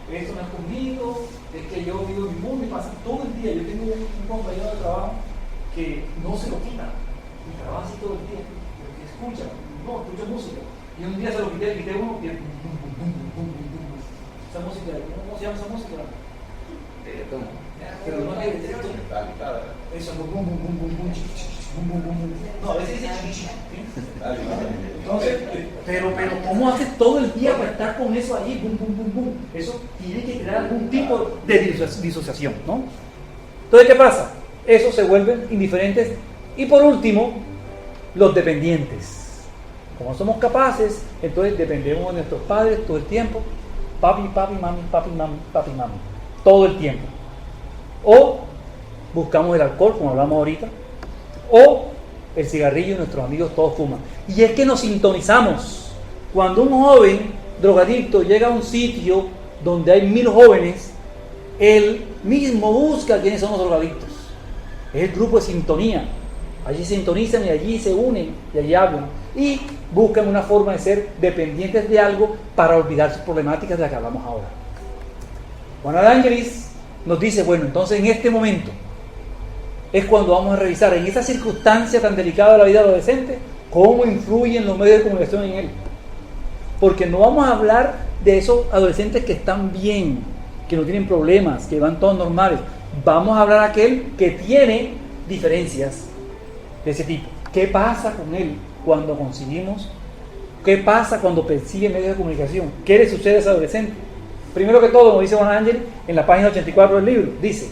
Esto no es conmigo, es que yo vivo en mi mundo y pasa todo el día. Yo tengo un compañero de trabajo que no se lo quita. Y trabaja así todo el día. Porque escucha música. Y un día se lo quité uno y esa música, ¿cómo se llama esa música? Pero no es eso, no, a veces dice chichi. Entonces, pero ¿cómo haces todo el día para estar con eso ahí? Eso tiene que crear algún tipo de disociación, ¿no? Entonces, ¿qué pasa? Esos se vuelven indiferentes. Y por último, los dependientes. Como no somos capaces, entonces dependemos de nuestros padres todo el tiempo. Papi, mami, papi, mami, papi, mami. Todo el tiempo. O buscamos el alcohol, como hablamos ahorita. O el cigarrillo, nuestros amigos todos fuman. Y es que nos sintonizamos. Cuando un joven drogadicto llega a un sitio donde hay 1000 jóvenes, él mismo busca quiénes son los drogadictos. Es el grupo de sintonía. Allí sintonizan y allí se unen y allí hablan. Y buscan una forma de ser dependientes de algo para olvidar sus problemáticas de las que hablamos ahora. Juan Ángelis nos dice, bueno, entonces en este momento es cuando vamos a revisar en esa circunstancia tan delicada de la vida adolescente, cómo influyen los medios de comunicación en él. Porque no vamos a hablar de esos adolescentes que están bien, que no tienen problemas, que van todos normales. Vamos a hablar de aquel que tiene diferencias de ese tipo. ¿Qué pasa con él cuando conseguimos? ¿Qué pasa cuando persigue medios de comunicación? ¿Qué le sucede a ese adolescente? Primero que todo, como dice Juan Ángel en la página 84 del libro, dice,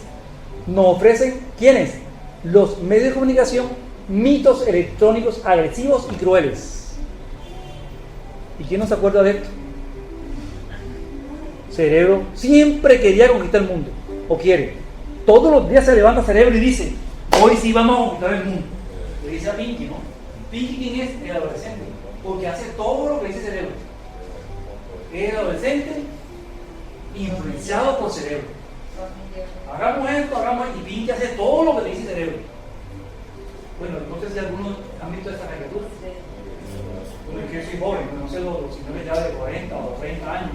nos ofrecen, ¿quiénes? Los medios de comunicación, mitos electrónicos agresivos y crueles. ¿Y quién no se acuerda de esto? Cerebro siempre quería conquistar el mundo, o quiere. Todos los días se levanta Cerebro y dice, hoy sí vamos a conquistar el mundo. Le dice a Pinky, ¿no? Pinky, ¿quién es? El adolescente, porque hace todo lo que dice Cerebro. Es el adolescente influenciado por Cerebro. Hagamos esto, y Pinky hace todo lo que le dice Cerebro. Bueno, no sé si algunos han visto esta caricatura. Bueno, es que yo soy joven, no sé los señores ya de 40 o 30 años.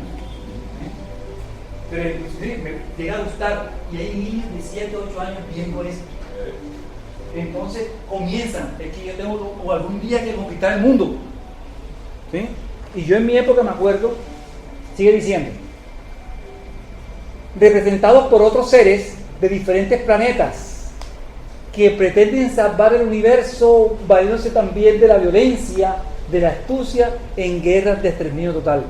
Pero inclusive me llega a gustar, y hay niños de 7 o 8 años viendo esto. Entonces comienzan, es que yo tengo o algún día que conquistar el mundo. ¿Sí? Y yo en mi época me acuerdo, sigue diciendo, representados por otros seres de diferentes planetas que pretenden salvar el universo valiéndose también de la violencia, de la astucia en guerras de exterminio total.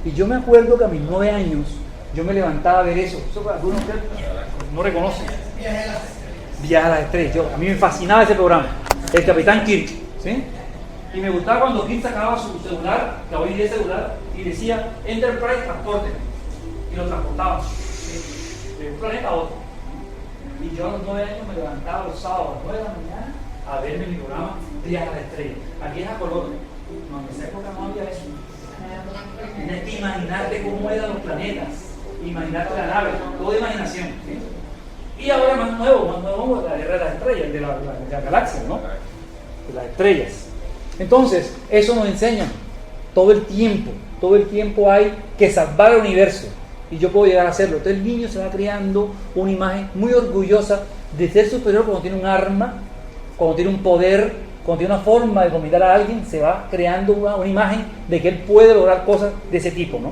Y yo me acuerdo que a mis 9 años yo me levantaba a ver eso. Eso algunos no reconocen. Viaje a las Estrellas. A mí me fascinaba ese programa. el Capitán Kirk, ¿sí? Y me gustaba cuando Kirk sacaba su celular, que hoy en día es celular, y decía Enterprise transporte, y lo transportaba, ¿sí? De un planeta a otro. Y yo a los 9 años me levantaba los sábados a las 9 de la mañana a verme mi programa Viaje a la Estrella. Aquí es a color, no, en esa época no había eso. Tienes que imaginarte cómo eran los planetas, imaginarte la nave, toda imaginación, ¿sí? Y ahora más nuevo, la guerra de las estrellas, de la galaxia, ¿no? De las estrellas. Entonces, eso nos enseña todo el tiempo hay que salvar el universo. Y yo puedo llegar a hacerlo. Entonces el niño se va creando una imagen muy orgullosa de ser superior cuando tiene un arma, cuando tiene un poder, cuando tiene una forma de dominar a alguien, se va creando una imagen de que él puede lograr cosas de ese tipo, ¿no?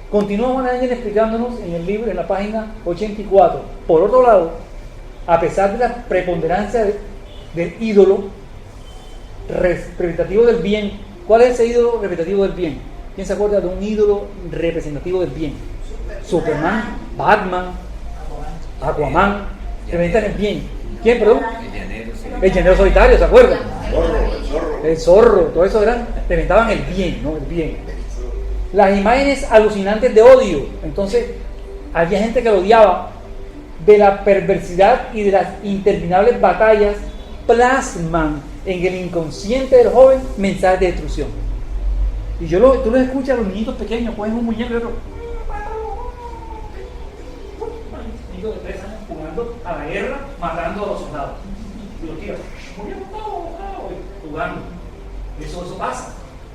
Continúa Juana Ángel explicándonos en el libro, en la página 84. Por otro lado, a pesar de la preponderancia del ídolo representativo del bien, ¿cuál es ese ídolo representativo del bien? ¿Quién se acuerda de un ídolo representativo del bien? Superman, Batman, Aquaman, representan el bien. ¿Quién, perdón? El llanero solitario, ¿se acuerdan? El zorro, todo eso representaban el bien, ¿no? El bien. Las imágenes alucinantes de odio. Entonces, había gente que lo odiaba. De la perversidad y de las interminables batallas plasman en el inconsciente del joven mensajes de destrucción. Y tú lo escuchas a los niñitos pequeños, ponen un muñeco y otro. Niños de 3 años jugando a la guerra, matando a los soldados. Y los tiran, jugando. Eso pasa.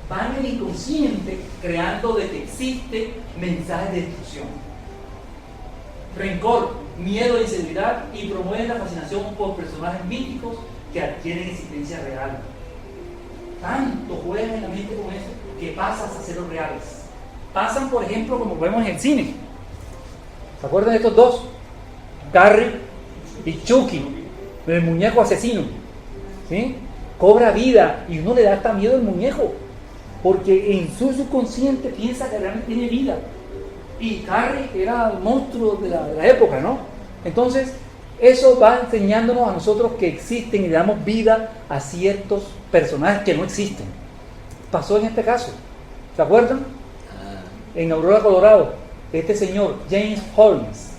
Van en el inconsciente creando de que existe mensajes de destrucción. Rencor, miedo e inseguridad, y promueven la fascinación por personajes míticos que adquieren existencia real. Tanto juegan en la mente con eso que pasas a ser los reales. Pasan, por ejemplo, como vemos en el cine. ¿Se acuerdan de estos dos? Carrie y Chucky, el muñeco asesino. ¿Sí? Cobra vida y uno le da hasta miedo al muñeco, porque en su subconsciente piensa que realmente tiene vida. Y Carrie era el monstruo de la época, ¿no? Entonces, eso va enseñándonos a nosotros que existen y le damos vida a ciertos personajes que no existen. Pasó en este caso, ¿se acuerdan? En Aurora, Colorado, este señor, James Holmes,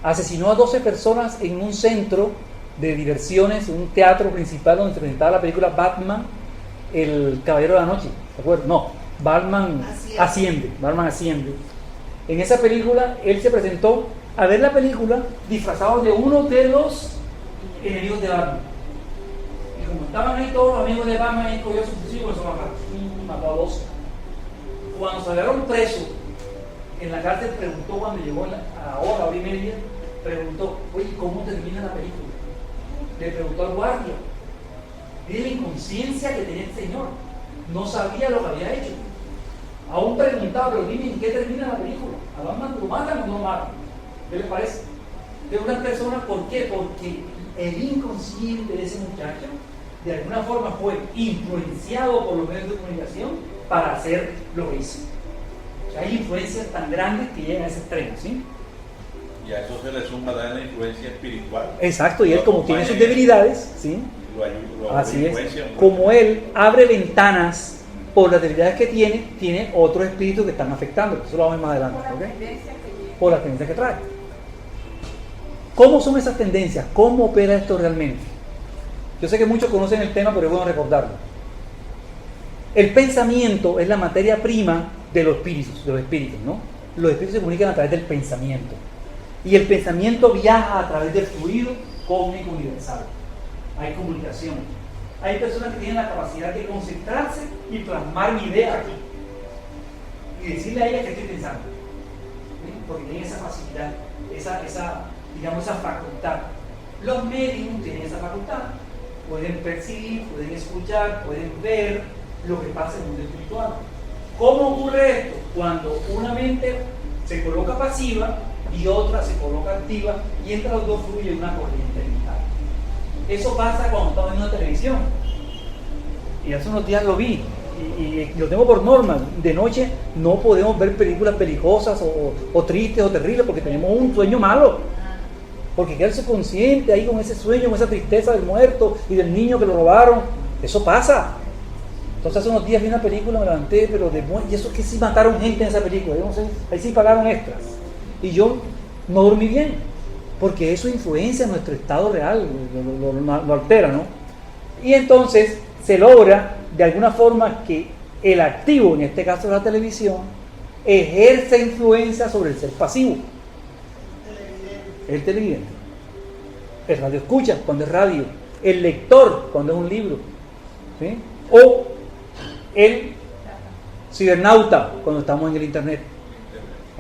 asesinó a 12 personas en un centro de diversiones, un teatro principal donde se presentaba la película Batman, el Caballero de la Noche, ¿se acuerdan? No, Batman Asciende. Batman Asciende. En esa película, él se presentó a ver la película disfrazado de uno de los enemigos de Batman. Y como estaban ahí todos los amigos de Batman, él cogió su fusil y comenzó a matar. Mató a 12. Cuando se agarraron preso en la cárcel, preguntó, cuando llegó a la hora y media, preguntó, oye, ¿cómo termina la película? Le preguntó al guardia. Mire la inconsciencia que tenía el señor. No sabía lo que había hecho. Aún preguntaba, pero dime, ¿en qué termina la película? ¿A Batman lo matan o no lo matan? ¿Qué les parece? De una persona, ¿por qué? Porque el inconsciente de ese muchacho de alguna forma fue influenciado por los medios de comunicación para hacer lo que hizo. O sea, hay influencias tan grandes que llegan a ese extremo, ¿sí? Y a eso se le suma también la influencia espiritual. Exacto, y él como tiene sus debilidades, ¿sí? Así es. Como él abre ventanas por las debilidades que tiene otros espíritus que están afectando. Eso lo vamos a ver más adelante, ¿ok? Por las tendencias que trae. ¿Cómo son esas tendencias? ¿Cómo opera esto realmente? Yo sé que muchos conocen el tema, pero es bueno recordarlo. El pensamiento es la materia prima de los espíritus, ¿no? Los espíritus se comunican a través del pensamiento. Y el pensamiento viaja a través del fluido cósmico universal. Hay comunicación. Hay personas que tienen la capacidad de concentrarse y plasmar mi idea aquí. Y decirle a ellas que estoy pensando. ¿Sí? Porque tienen esa facilidad, esa facultad. Los médiums tienen esa facultad. Pueden percibir, pueden escuchar, pueden ver lo que pasa en el mundo espiritual. ¿Cómo ocurre esto? Cuando una mente se coloca pasiva y otra se coloca activa y entre los dos fluye una corriente vital. Eso pasa cuando estamos viendo una televisión. Y hace unos días lo vi y lo tengo por norma. De noche no podemos ver películas belicosas o tristes o terribles porque tenemos un sueño malo. porque queda el subconsciente ahí con ese sueño, con esa tristeza del muerto y del niño que lo robaron. Eso pasa. Entonces hace unos días vi una película, me levanté, pero y eso que sí mataron gente en esa película, yo no sé, ahí sí pagaron extras. Y yo no dormí bien, porque eso influencia nuestro estado real, lo altera, ¿no? Y entonces se logra de alguna forma que el activo, en este caso la televisión, ejerce influencia sobre el ser pasivo. El televidente. El radio escucha cuando es radio. El lector cuando es un libro. ¿Sí? O el cibernauta cuando estamos en el internet.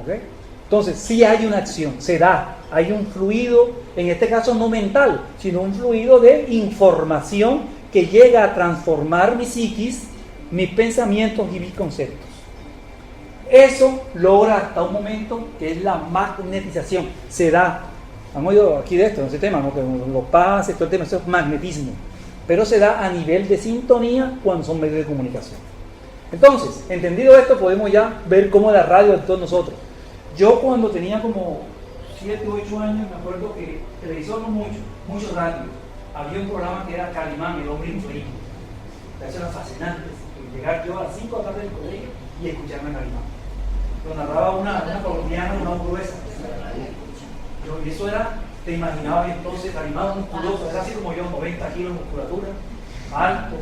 ¿Okay? Entonces, sí hay una acción, se da, hay un fluido, en este caso no mental, sino un fluido de información que llega a transformar mi psiquis, mis pensamientos y mis conceptos. Eso logra hasta un momento que es la magnetización, se da. Han oído aquí de esto, en ese tema, ¿no? Que los pases, todo el tema, eso es magnetismo. Pero se da a nivel de sintonía cuando son medios de comunicación. Entonces, entendido esto, podemos ya ver cómo la radio actuó en nosotros. Yo cuando tenía como 7 u 8 años, me acuerdo que televisor no mucho radio. Había un programa que era Calimán, el hombre infeliz. Eso era fascinante. Llegar yo a las 5 de la tarde del colegio y escucharme a Calimán. Lo narraba una colombiana, una voz gruesa. Y eso era, te imaginabas entonces, Calimán musculoso, era así como yo, 90 kilos de musculatura, alto,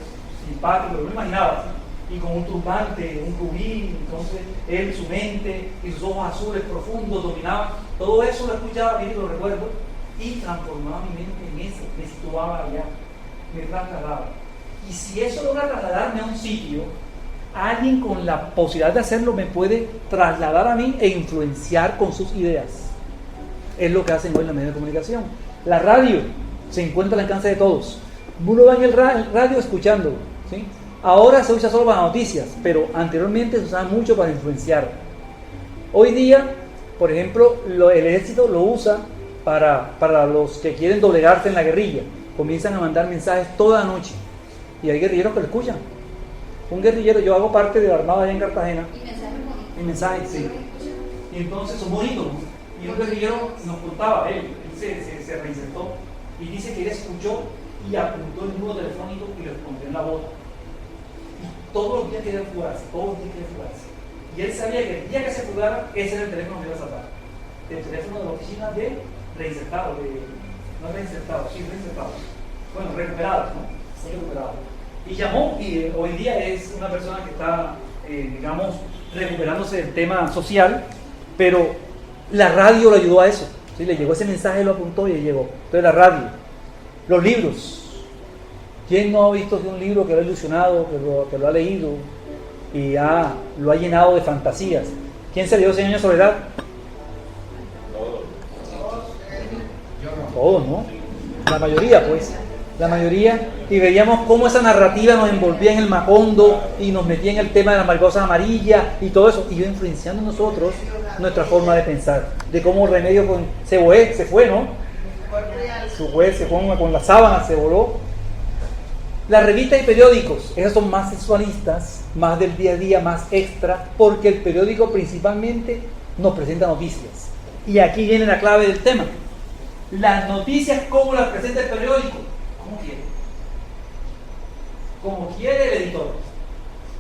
simpático, lo imaginaba. Y con un turbante, un rubí, entonces él, su mente y sus ojos azules profundos dominaban. Todo eso lo escuchaba, bien lo recuerdo, y transformaba mi mente en eso, me situaba allá, me trasladaba. Y si eso logra trasladarme a un sitio, alguien con la posibilidad de hacerlo me puede trasladar a mí e influenciar con sus ideas. Es lo que hacen hoy los medios de comunicación. La radio se encuentra al alcance de todos. Uno va en el radio escuchando, ¿sí? Ahora se usa solo para noticias, pero anteriormente se usaba mucho para influenciar. Hoy día, por ejemplo, el ejército lo usa para los que quieren doblegarse en la guerrilla. Comienzan a mandar mensajes toda la noche. Y hay guerrilleros que lo escuchan. Un guerrillero, yo hago parte de la Armada allá en Cartagena. Y mensajes, sí. Y entonces son bonitos, ¿no? Y un guerrillero nos contaba, él se reinsertó, y dice que él escuchó y apuntó el número telefónico y lo escondió en la bota. Todos los días quería fugarse, y él sabía que el día que se fugara, ese era el teléfono que iba a saltar. El teléfono de la oficina de reinsertados, bueno, recuperados, ¿no? Sí, recuperados. Y llamó, y hoy día es una persona que está, digamos, recuperándose del tema social, pero la radio lo ayudó a eso. ¿Sí? Le llegó ese mensaje, lo apuntó y le llegó. Entonces la radio, los libros. ¿Quién no ha visto un libro que lo ha ilusionado, que lo ha leído y lo ha llenado de fantasías? ¿Quién se leyó 100 años de soledad? Todos, ¿no? La mayoría, pues. La mayoría. Y veíamos cómo esa narrativa nos envolvía en el Macondo y nos metía en el tema de las mariposas amarillas y todo eso. Y iba influenciando en nosotros nuestra forma de pensar. De cómo Remedio se fue, ¿no? Su juez se fue con la sábana, se voló. Las revistas y periódicos, esas son más sexualistas, más del día a día, más extra, porque el periódico principalmente nos presenta noticias. Y aquí viene la clave del tema. Las noticias, ¿cómo las presenta el periódico? ¿Cómo quiere? Como quiere el editor.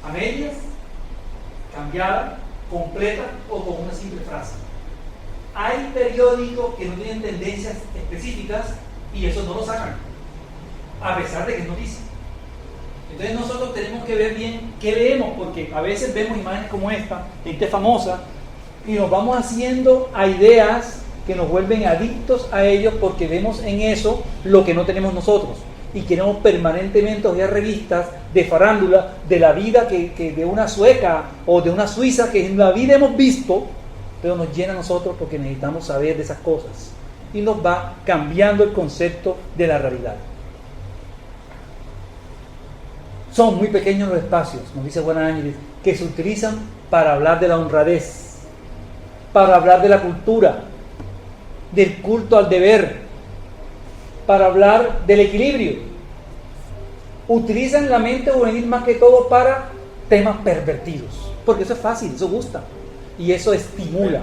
A medias, cambiada, completa o con una simple frase. Hay periódicos que no tienen tendencias específicas y eso no lo sacan, a pesar de que es noticia. Entonces nosotros tenemos que ver bien qué leemos, porque a veces vemos imágenes como esta, gente famosa, y nos vamos haciendo a ideas que nos vuelven adictos a ellos porque vemos en eso lo que no tenemos nosotros. Y queremos permanentemente ver revistas de farándula, de la vida que de una sueca o de una suiza que en la vida hemos visto, pero nos llena a nosotros porque necesitamos saber de esas cosas. Y nos va cambiando el concepto de la realidad. Son muy pequeños los espacios, nos dice Juana Ángeles, que se utilizan para hablar de la honradez, para hablar de la cultura, del culto al deber, para hablar del equilibrio. Utilizan la mente juvenil más que todo para temas pervertidos, porque eso es fácil, eso gusta y eso estimula.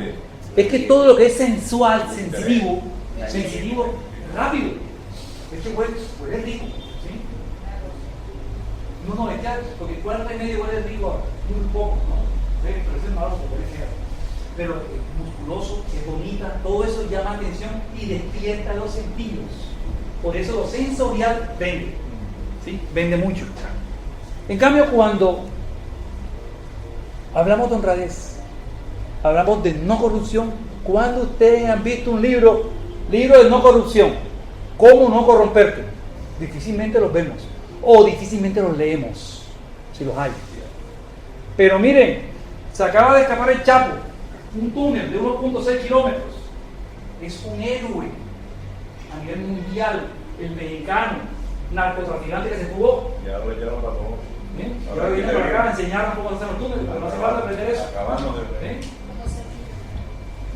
Es que todo lo que es sensual, sensitivo, sensitivo, rápido. Este huele rico, ¿sí? No, es ya, porque cuál remedio huele rico, muy poco, ¿no? ¿Sí? Pero ese es malo, porque huele feo. Pero es musculoso, es bonita, todo eso llama atención y despierta los sentidos. Por eso lo sensorial vende, ¿sí? Vende mucho. En cambio, cuando hablamos de honradez, hablamos de no corrupción, cuando ustedes han visto un libro de no corrupción, cómo no corromperte, difícilmente los vemos o difícilmente los leemos, si los hay. Pero miren, se acaba de escapar el Chapo, un túnel de 1.6 kilómetros, es un héroe a nivel mundial, el mexicano narcotraficante que se fugó. Ya lo llevaron para todos. ¿Eh? Y ahora viene para acá a enseñarnos cómo hacer los túneles, pero no hace falta aprender eso. Acabamos de ¿Eh?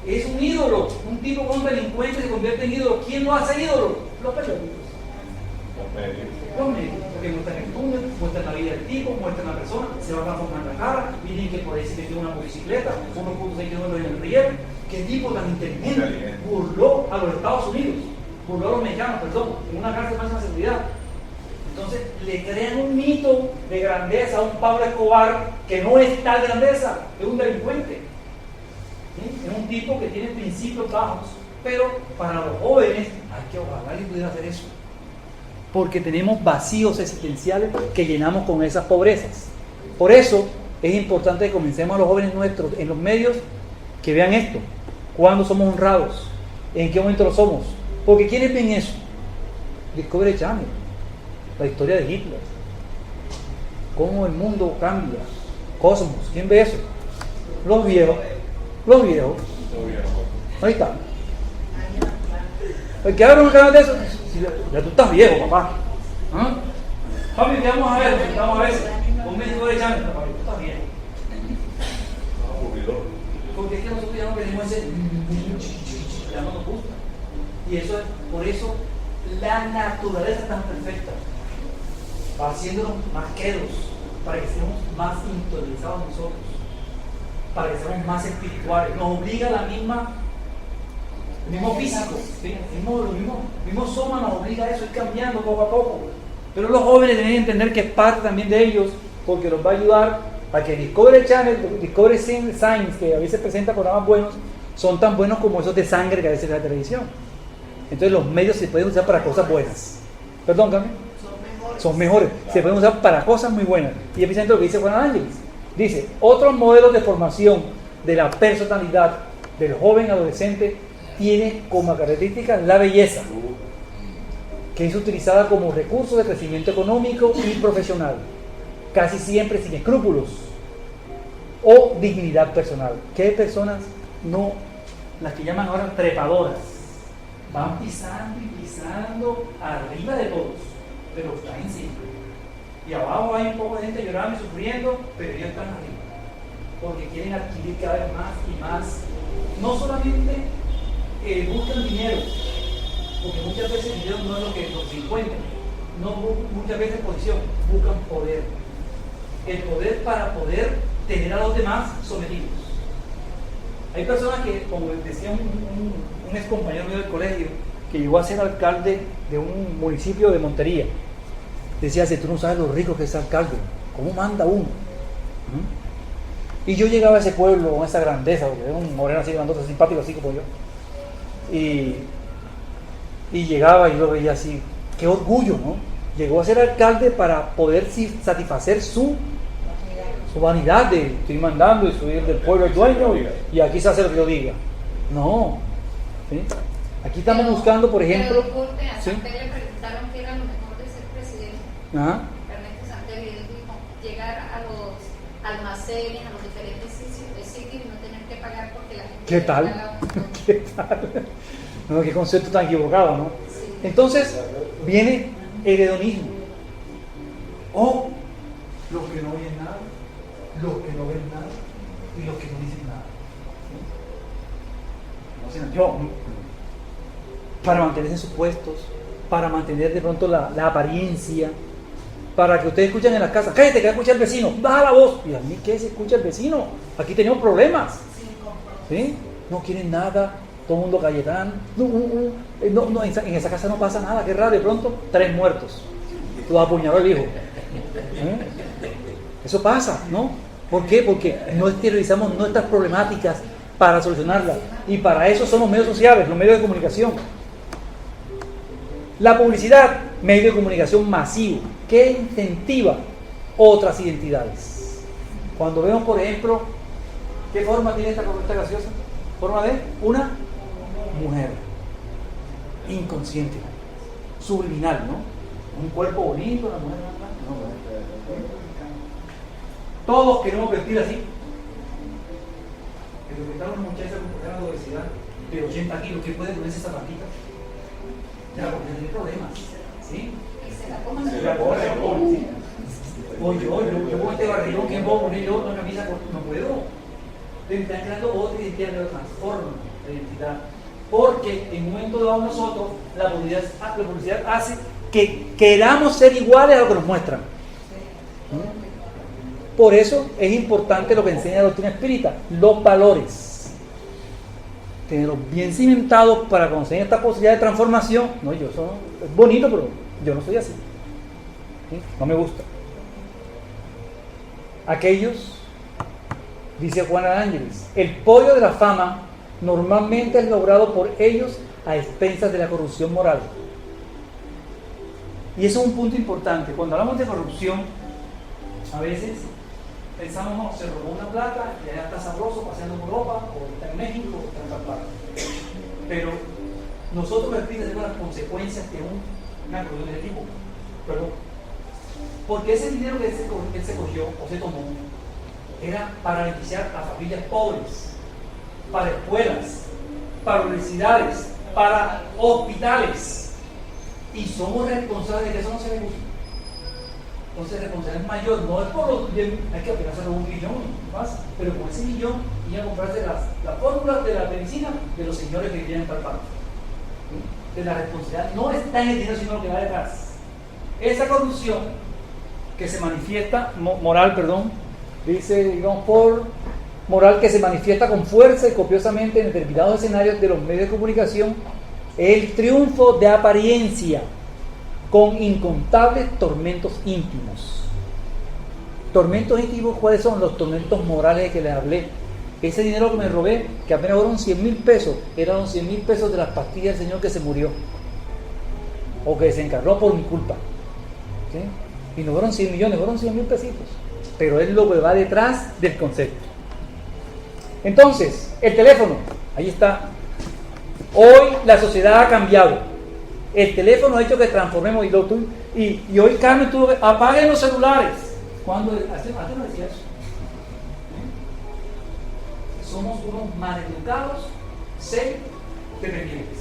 Es un ídolo, un tipo con delincuente se convierte en ídolo. ¿Quién lo hace ídolo? Los periódicos. Los medios, porque muestran el túnel, muestran la vida del tipo, muestran la persona, se va transformando la cara, miren que por ahí se metió una motocicleta, 1.6 kilómetros en el riel. Qué tipo tan inteligente, burló a los Estados Unidos, burló a los mexicanos, perdón, en una cárcel de máxima seguridad. Entonces le crean un mito de grandeza a un Pablo Escobar que no es tal grandeza, es un delincuente. ¿Sí? Es un tipo que tiene principios bajos, pero para los jóvenes hay que ojalá y pudiera hacer eso. Porque tenemos vacíos existenciales que llenamos con esas pobrezas. Por eso es importante que comencemos a los jóvenes nuestros en los medios que vean esto. ¿Cuándo somos honrados? ¿En qué momento lo somos? Porque ¿quiénes ven eso? Discovery Channel, la historia de Hitler, cómo el mundo cambia, Cosmos, ¿quién ve eso? Los viejos, ahí está. El que abre un canal de eso, ya tú estás viejo, papá. ¿Ah? Papi, ¿qué vamos a ver? Vamos a ver, un médico de Channel, papi, tú estás viejo. Porque es que nosotros ya no venimos ese ya no nos gusta. Y eso es, por eso la naturaleza es tan perfecta, va haciéndonos más quedos, para que seamos más interiorizados nosotros, para que seamos más espirituales. Nos obliga la misma, el mismo físico, ¿sí? el mismo soma nos obliga a eso, ir cambiando poco a poco. Pero los jóvenes deben entender que es parte también de ellos, porque los va a ayudar a que Discovery Channel, Discovery Science, que a veces presenta programas buenos, son tan buenos como esos de sangre que a veces da la televisión. Entonces los medios se pueden usar para cosas buenas. Perdón, Carmen. Son mejores. Se pueden usar para cosas muy buenas. Y es precisamente lo que dice Juana Ángeles. Dice, otros modelos de formación de la personalidad del joven adolescente tiene como característica la belleza, que es utilizada como recurso de crecimiento económico y profesional, casi siempre sin escrúpulos o dignidad personal. ¿Qué personas no, las que llaman ahora trepadoras? Van pisando y pisando arriba de todos, pero están encima. Y abajo hay un poco de gente llorando y sufriendo, pero ellos están arriba, porque quieren adquirir cada vez más y más. No solamente buscan dinero, porque muchas veces el dinero no es lo que se encuentra, no muchas veces posición, buscan poder. El poder para poder tener a los demás sometidos. Hay personas que, como decía un ex compañero mío del colegio, que llegó a ser alcalde de un municipio de Montería, decía, si tú no sabes lo rico que es alcalde, ¿cómo manda uno? Y yo llegaba a ese pueblo con esa grandeza, porque era un moreno así grandote, simpático así como yo, y llegaba y lo veía así, qué orgullo, ¿no? Llegó a ser alcalde para poder satisfacer su vanidad de estoy mandando y soy el del pueblo el dueño y aquí se hace lo que yo diga. No, ¿sí? Aquí estamos buscando, por ejemplo, pero a ¿sí? Santel le preguntaron qué era lo mejor de ser presidente. Ajá. Ernesto Santel, y él dijo llegar a los almacenes, a los diferentes sitios y no tener que pagar porque la gente ¿Qué tal? ¿Qué tal? No, qué concepto tan equivocado, ¿no? Sí. Entonces viene el hedonismo, o los que no oyen nada, los que no ven nada y los que no dicen nada. ¿Sí? O sea, yo, para mantenerse en sus puestos, para mantener de pronto la apariencia, para que ustedes escuchen en la casa, cállate que va a escuchar el vecino, baja la voz. ¿Y a mí qué se escucha el vecino? Aquí tenemos problemas. ¿Sí? No quieren nada todo el mundo Cayetano, en esa casa no pasa nada, qué raro, de pronto 3 muertos, lo apuñaló el hijo. Eso pasa, ¿no? ¿Por qué? Porque no exteriorizamos nuestras problemáticas para solucionarlas, y para eso son los medios sociales, los medios de comunicación. La publicidad, medio de comunicación masivo, que incentiva otras identidades. Cuando vemos, por ejemplo, ¿qué forma tiene esta gaseosa? Forma de una mujer inconsciente, subliminal, ¿no? Un cuerpo bonito, una mujer no. Todos queremos vestir así. Pero que está una muchacha con problemas de obesidad de 80 kilos, ¿qué puede ponerse esa zapatita? Ya, porque tiene problemas, ¿sí? Se la pone, ¿sí? O yo con este barrigón, ¿quién puedo poner yo una camisa corta? No puedo. Están creando otra identidad que lo transforma la identidad. Porque en un momento dado nosotros, la publicidad hace que queramos ser iguales a lo que nos muestran. Por eso es importante lo que enseña la doctrina espírita, los valores. Tenerlos bien cimentados para conocer esta posibilidad de transformación. No, es bonito, pero yo no soy así. ¿Sí? No me gusta. Aquellos, dice Juana de Ángeles, el pollo de la fama normalmente es logrado por ellos a expensas de la corrupción moral. Y eso es un punto importante. Cuando hablamos de corrupción, a veces pensamos, no, se robó una plata, ya está sabroso paseando en Europa, o está en México, o está en tal parte. Pero nosotros los espíritus tenemos las consecuencias de una corrupción de tipo. Perdón. Porque ese dinero que él se cogió o se tomó era para beneficiar a familias pobres, para escuelas, para universidades, para hospitales. Y somos responsables de que eso no se le guste. Entonces la responsabilidad es mayor, no es por los hay que apenas hacer 1 millón más, pero con ese millón iban a comprarse las fórmulas de la medicina de los señores que vivían en tal parte. De la responsabilidad no está en el dinero, sino lo que va detrás. Esa corrupción que se manifiesta, dice, digamos, por moral que se manifiesta con fuerza y copiosamente en determinados escenarios de los medios de comunicación, es el triunfo de apariencia con incontables tormentos íntimos. Tormentos íntimos, ¿cuáles son? Los tormentos morales de que les hablé. Ese dinero que me robé, que apenas fueron 100,000 pesos, eran 100,000 pesos de las pastillas del señor que se murió o que se encarnó por mi culpa, ¿sí? Y no fueron 100 millones, fueron 100,000 pesitos, pero es lo que va detrás del concepto. Entonces, el teléfono, ahí está. Hoy la sociedad ha cambiado. El teléfono ha hecho que transformemos y hoy, Carmen, tú apaguen los celulares. Cuando antes no decía eso. Somos unos maleducados, dependientes.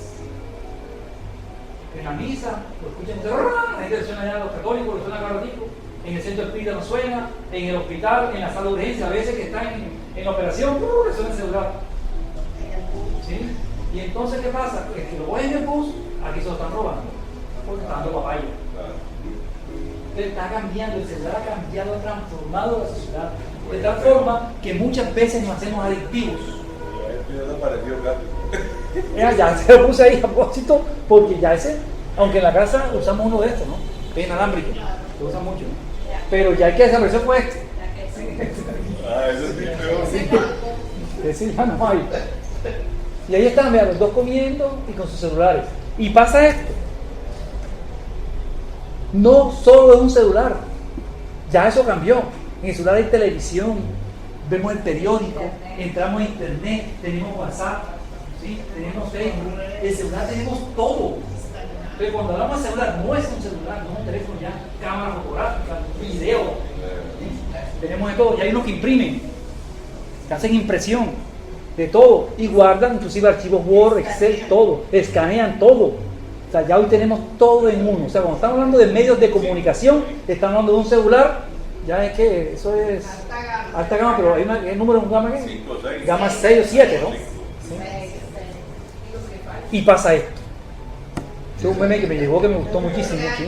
En la misa, lo escuchan, la gente suena ya a los católicos, lo suena a católicos, en el centro espírita no suena, en el hospital, en la sala de urgencia, a veces que están en operación, le suena el celular. ¿Sí? Y entonces, ¿qué pasa? Pues que lo voy en el bus, aquí se lo están robando, porque está dando papaya. Está cambiando, el celular ha cambiado, ha transformado la sociedad, de tal forma que muchas veces nos hacemos adictivos. Ya se lo puse ahí a propósito, porque ya ese, aunque en la casa usamos uno de estos, ¿no? Es inalámbrico, se usa mucho, ¿no? Pero ya el que desapareció fue este. Eso sí, peor. Ese ya no hay. Y ahí están, mira, los dos comiendo y con sus celulares. Y pasa esto. No solo es un celular. Ya eso cambió. En el celular hay televisión, vemos el periódico, entramos a internet, tenemos WhatsApp, ¿sí? Tenemos Facebook. El celular tenemos todo. Pero cuando hablamos de celular, no es un celular, no es un teléfono ya, cámara fotográfica, video. ¿Sí? Tenemos de todo. Y hay unos que imprimen, que hacen impresión de todo y guardan inclusive archivos Word, Excel, todo, escanean todo. O sea, ya hoy tenemos todo en uno. O sea, cuando estamos hablando de medios de comunicación, estamos hablando de un celular, ya es que eso es alta gama, pero hay un número de un gama que 5, 6. Gama 6 o 7, ¿no? ¿Sí? Y pasa esto. Este es un meme que me llegó que me gustó muchísimo, ¿sí?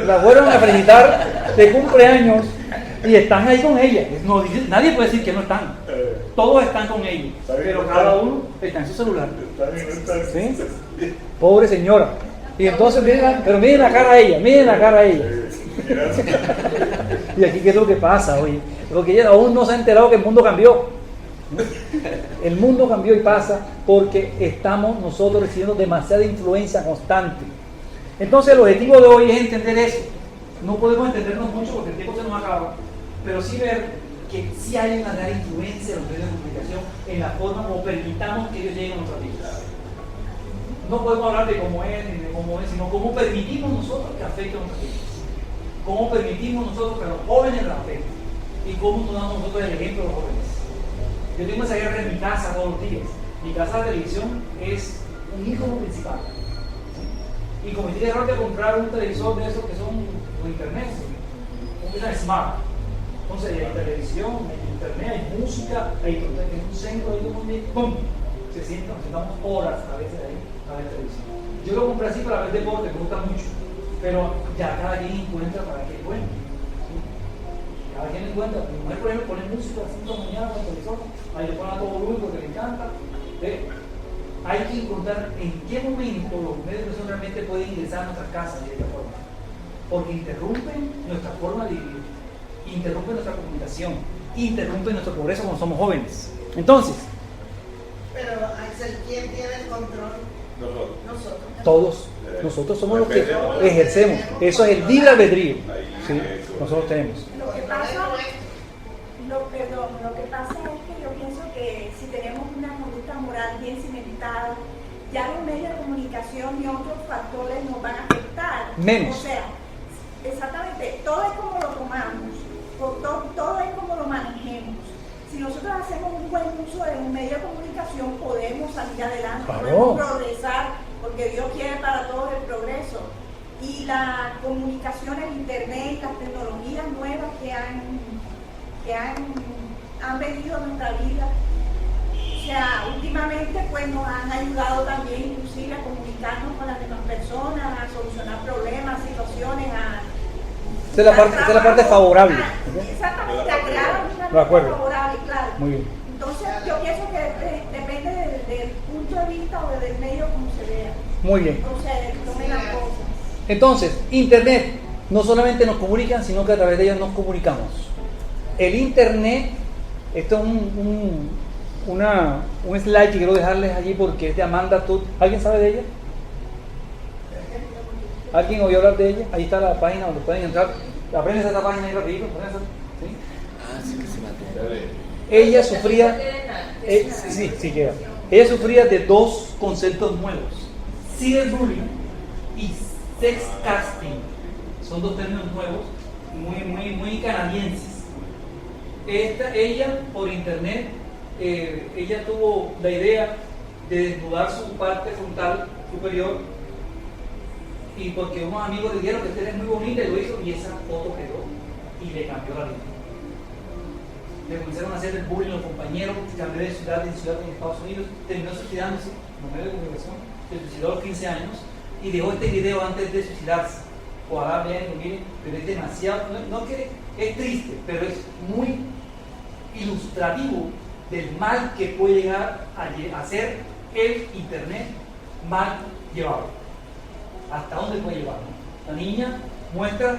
La fueron a felicitar de cumpleaños y están ahí con ella. No, nadie puede decir que no están. todos están con ellos, pero cada uno está en su celular. ¿Sí? Pobre señora. Y entonces miren la cara a ella, miren la cara a ella. Y aquí, ¿qué es lo que pasa, oye? Porque ella aún no se ha enterado que el mundo cambió. El mundo cambió y pasa porque estamos nosotros recibiendo demasiada influencia constante. Entonces el objetivo de hoy es entender eso. No podemos entendernos mucho porque el tiempo se nos acaba, pero sí ver que sí hay una gran influencia en los medios de comunicación en la forma como permitamos que ellos lleguen a nuestras vidas. No podemos hablar de cómo es ni de cómo es, sino cómo permitimos nosotros que afecten a nuestras vidas. Cómo permitimos nosotros que los jóvenes la afecten y cómo nos damos nosotros el ejemplo a los jóvenes. Yo tengo esa guerra en mi casa todos los días. Mi casa de televisión es un ícono principal. ¿Sí? Y cometí el error de comprar un televisor de esos que son con internet, una smart. Entonces hay televisión, hay internet, hay música, hay un centro ahí donde ¡pum! Nos sentamos horas a veces ahí a ver televisión. Yo lo compré así para ver deporte, me gusta mucho, pero ya cada quien encuentra para qué es bueno. ¿Sí? Cada quien encuentra. Mi mujer, por ejemplo, pone música a 5 de la mañana con el televisor, ahí le pone a todo volumen porque le encanta. Hay que encontrar en qué momento los medios de comunicación realmente pueden ingresar a nuestras casas de esta forma, porque interrumpen nuestra forma de vivir, interrumpen nuestra comunicación, interrumpen nuestro progreso cuando somos jóvenes. Entonces, Pero Axel, ¿quién tiene el control? Nosotros. todos nosotros somos los que ejercemos. Eso es el libre albedrío. ¿Sí? Nosotros tenemos. Lo que pasa es que yo pienso que si tenemos una conducta moral bien cimentada, ya los medios de comunicación y otros factores nos van a afectar. Menos. O sea, exactamente, todo es como lo tomamos, todo es como lo manejemos. Si nosotros hacemos un buen uso de un medio de comunicación, podemos salir adelante, Claro. podemos progresar, porque Dios quiere para todos el progreso. Y la comunicación, el internet, las tecnologías nuevas que han venido a nuestra vida, o sea, últimamente pues nos han ayudado también inclusive a comunicarnos con las demás personas, a solucionar problemas, situaciones, Esa es la parte favorable. exactamente, a crear un De ambiente acuerdo. favorable, claro. Muy bien. Entonces yo pienso que depende del punto de vista o del medio como se vea. Muy bien. Entonces, tomen las cosas. Entonces, Internet no solamente nos comunican, sino que a través de ellos nos comunicamos. El Internet, esto es un slide que quiero dejarles allí porque es de Amanda Todd. ¿Alguien sabe de ella? ¿Alguien oyó hablar de ella? Ahí está la página donde pueden entrar. Aprendes esta página ahí rapidito. ¿Sí? Ella sufría, sí queda. Ella sufría de dos conceptos nuevos: cyberbullying y sexcasting. Son dos términos nuevos, muy canadienses. Ella por internet, ella tuvo la idea de desnudar su parte frontal superior, y porque unos amigos le dijeron que usted es muy bonita y lo hizo, y esa foto quedó y le cambió la vida. Le comenzaron a hacer el bullying a los compañeros, cambió de ciudad en ciudad en Estados Unidos, terminó suicidándose en los medios de comunicación, se suicidó a los 15 años y dejó este video antes de suicidarse. Ojalá vean, miren, pero es demasiado, no que es triste, pero es muy ilustrativo del mal que puede llegar a hacer el internet mal llevado. ¿Hasta dónde puede llevar? La niña muestra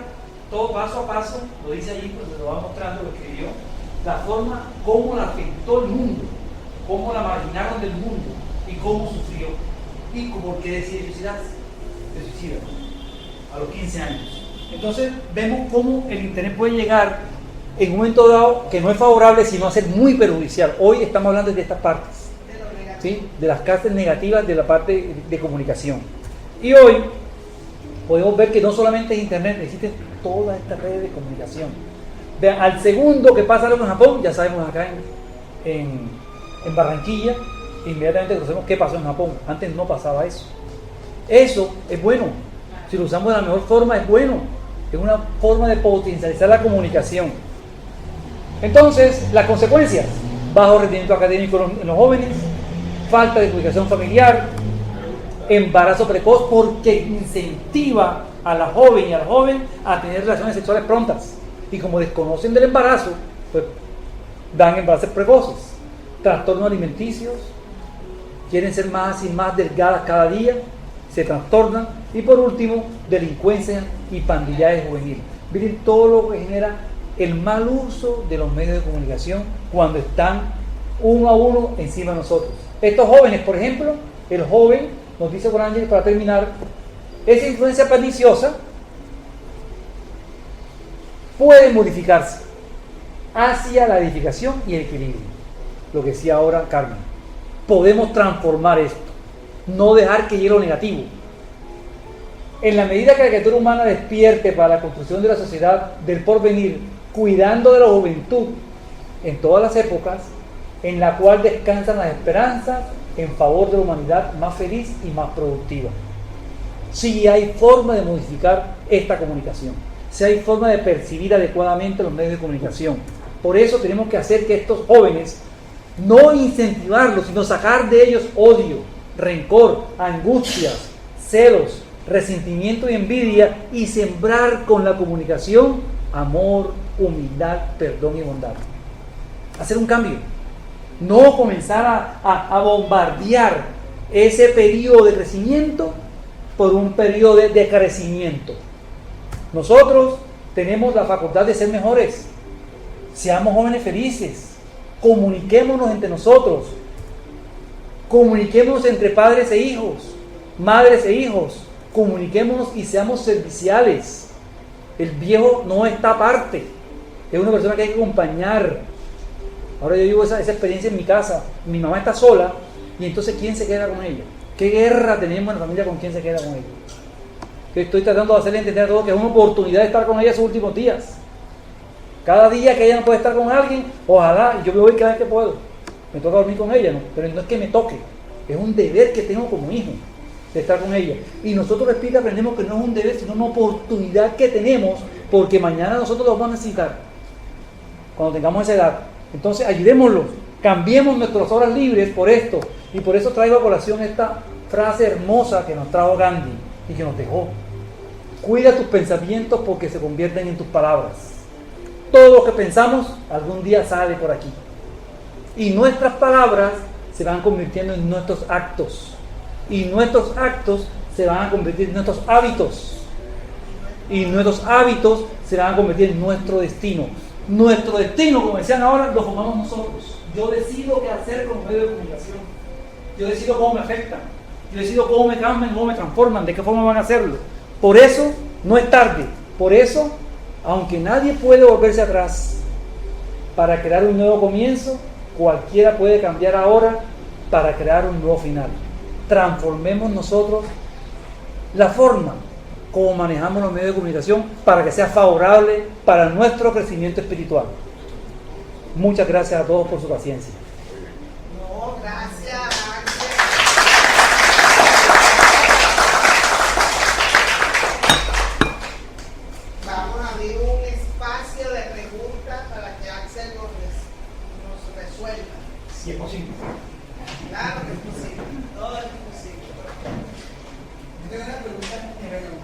todo paso a paso, lo dice allí, pues lo va mostrando, lo escribió, la forma cómo la afectó el mundo, cómo la marginaron del mundo y cómo sufrió y por qué decide suicidarse. Se suicida a los 15 años. Entonces vemos cómo el internet puede llegar en un momento dado que no es favorable, sino a ser muy perjudicial. Hoy estamos hablando de estas partes, ¿sí? De las partes negativas de la parte de comunicación. Y hoy podemos ver que no solamente es internet, existen todas estas redes de comunicación. Vean, al segundo que pasa algo en Japón, ya sabemos acá en Barranquilla, inmediatamente conocemos qué pasó en Japón. Antes no pasaba eso. Eso es bueno. Si lo usamos de la mejor forma, es bueno. Es una forma de potencializar la comunicación. Entonces, las consecuencias: bajo rendimiento académico en los jóvenes, falta de comunicación familiar, embarazo precoz, porque incentiva a la joven y al joven a tener relaciones sexuales prontas. Y como desconocen del embarazo, pues dan embarazos precoces. trastornos alimenticios, quieren ser más y más delgadas cada día, se trastornan, y por último, delincuencia y pandillaje juvenil. Miren todo lo que genera el mal uso de los medios de comunicación cuando están uno a uno encima de nosotros. Estos jóvenes, por ejemplo, el joven, nos dice Juan Ángel para terminar, esa influencia perniciosa puede modificarse hacia la edificación y el equilibrio. Lo que decía ahora Carmen. Podemos transformar esto, no dejar que llegue lo negativo. En la medida que la criatura humana despierte para la construcción de la sociedad del porvenir, cuidando de la juventud en todas las épocas, en la cual descansan las esperanzas en favor de la humanidad más feliz y más productiva. Si hay forma de modificar esta comunicación, si hay forma de percibir adecuadamente los medios de comunicación. Por eso tenemos que hacer que estos jóvenes, no incentivarlos, sino sacar de ellos odio, rencor, angustias, celos, resentimiento y envidia, y sembrar con la comunicación amor, humildad, perdón y bondad. Hacer un cambio. No comenzar a bombardear ese periodo de crecimiento por un periodo de decrecimiento. Nosotros tenemos la facultad de ser mejores. Seamos jóvenes felices. Comuniquémonos entre nosotros. Comuniquémonos entre padres e hijos, madres e hijos. Comuniquémonos y seamos serviciales. El viejo no está aparte. Es una persona que hay que acompañar. Ahora yo vivo esa experiencia en mi casa. Mi mamá está sola y entonces ¿quién se queda con ella? ¿Qué guerra tenemos en la familia con quién se queda con ella? Que estoy tratando de hacerle entender a todos que es una oportunidad de estar con ella esos últimos días. Cada día que ella no puede estar con alguien, ojalá, y yo me voy cada vez que puedo. Me toca dormir con ella, ¿no? Pero no es que me toque, es un deber que tengo como hijo de estar con ella. Y nosotros espíritas aprendemos que no es un deber, sino una oportunidad que tenemos, porque mañana nosotros lo vamos a necesitar cuando tengamos esa edad. Entonces ayudémoslos, cambiemos nuestras horas libres por esto. Y por eso traigo a colación esta frase hermosa que nos trajo Gandhi y que nos dejó. Cuida tus pensamientos porque se convierten en tus palabras. Todo lo que pensamos algún día sale por aquí. Y nuestras palabras se van convirtiendo en nuestros actos. Y nuestros actos se van a convertir en nuestros hábitos. Y nuestros hábitos se van a convertir en nuestro destino. Nuestro destino, como decían ahora, lo formamos nosotros. Yo decido qué hacer con los medios de comunicación. Yo decido cómo me afectan. Yo decido cómo me cambian, cómo me transforman, de qué forma van a hacerlo. Por eso no es tarde. Por eso, aunque nadie puede volverse atrás para crear un nuevo comienzo, cualquiera puede cambiar ahora para crear un nuevo final. Transformemos nosotros la forma como manejamos los medios de comunicación para que sea favorable para nuestro crecimiento espiritual. Muchas gracias a todos por su paciencia. No, gracias. Vamos a abrir un espacio de preguntas para que Axel nos resuelva. Si es posible. Claro que es posible, todo es posible. Yo tengo una pregunta en realidad.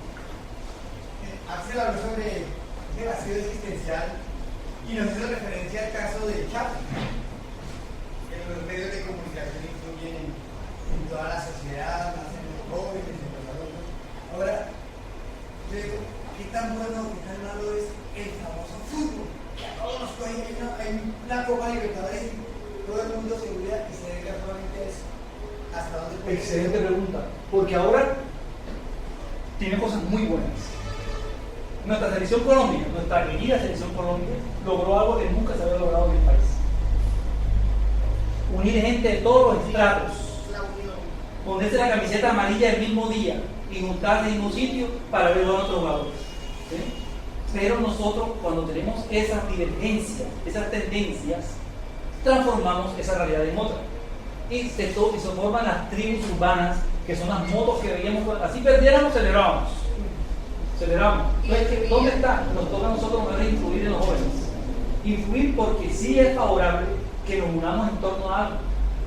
Axel habló sobre el vacío existencial y nos hizo referencia al caso de Chapo. Los medios de comunicación influyen en toda la sociedad, más en los jóvenes, en los adultos. Ahora, yo digo, ¿qué tan bueno, qué tan malo es el famoso fútbol? Que a todos nos cogen, hay una Copa Libertadores y todo el mundo se olvida y se dedica solamente a eso. ¿Hasta dónde puede ser? Excelente pregunta, porque ahora tiene cosas muy buenas. Nuestra selección Colombia, nuestra querida selección Colombia, logró algo que nunca se había logrado en el país. Unir gente de todos los estratos, ponerse la camiseta amarilla el mismo día y juntarse en el mismo sitio para ver a otros jugadores. ¿Sí? Pero nosotros, cuando tenemos esas divergencias, esas tendencias, transformamos esa realidad en otra. Y se forman las tribus urbanas, que son las motos que veíamos. Así perdiéramos, celebrábamos. Entonces, ¿dónde está? Nos toca a nosotros influir en los jóvenes. Influir porque sí es favorable que nos unamos en torno a algo.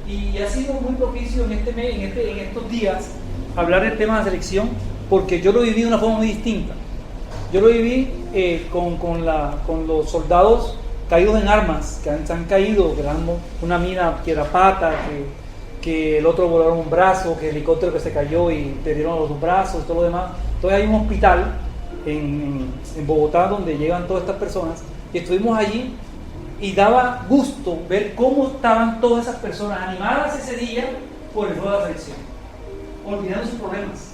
Y ha sido muy propicio en estos días hablar del tema de la selección, porque yo lo viví de una forma muy distinta. Yo lo viví con los soldados caídos en armas, que se han caído, que una mina que era pata, que el otro volaron un brazo, que el helicóptero que se cayó y perdieron los dos brazos y todo lo demás. Entonces hay un hospital en Bogotá donde llegan todas estas personas y estuvimos allí y daba gusto ver cómo estaban todas esas personas animadas ese día por el fuego de la selección, olvidando sus problemas,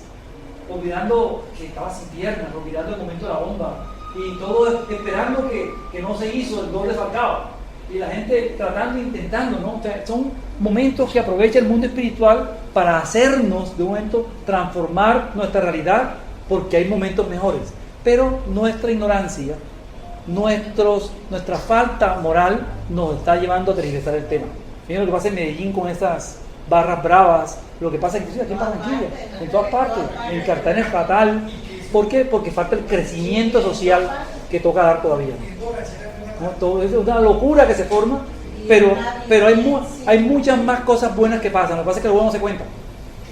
olvidando que estaba sin piernas, olvidando el momento de la bomba y todo esperando que no se hizo el gol de Falcao y la gente tratando e intentando, ¿no? O sea, son momentos que aprovecha el mundo espiritual para hacernos de un momento transformar nuestra realidad, porque hay momentos mejores, pero nuestra ignorancia, nuestra falta moral nos está llevando a tergiversar el tema. Miren lo que pasa en Medellín con esas barras bravas, lo que pasa inclusive aquí en Barranquilla, en todas partes, en Cartagena es fatal. ¿Por qué? Porque falta el crecimiento social que toca dar todavía, ¿no? Todo es una locura que se forma, pero hay muchas más cosas buenas que pasan. Lo que pasa es que los buenos no se cuentan,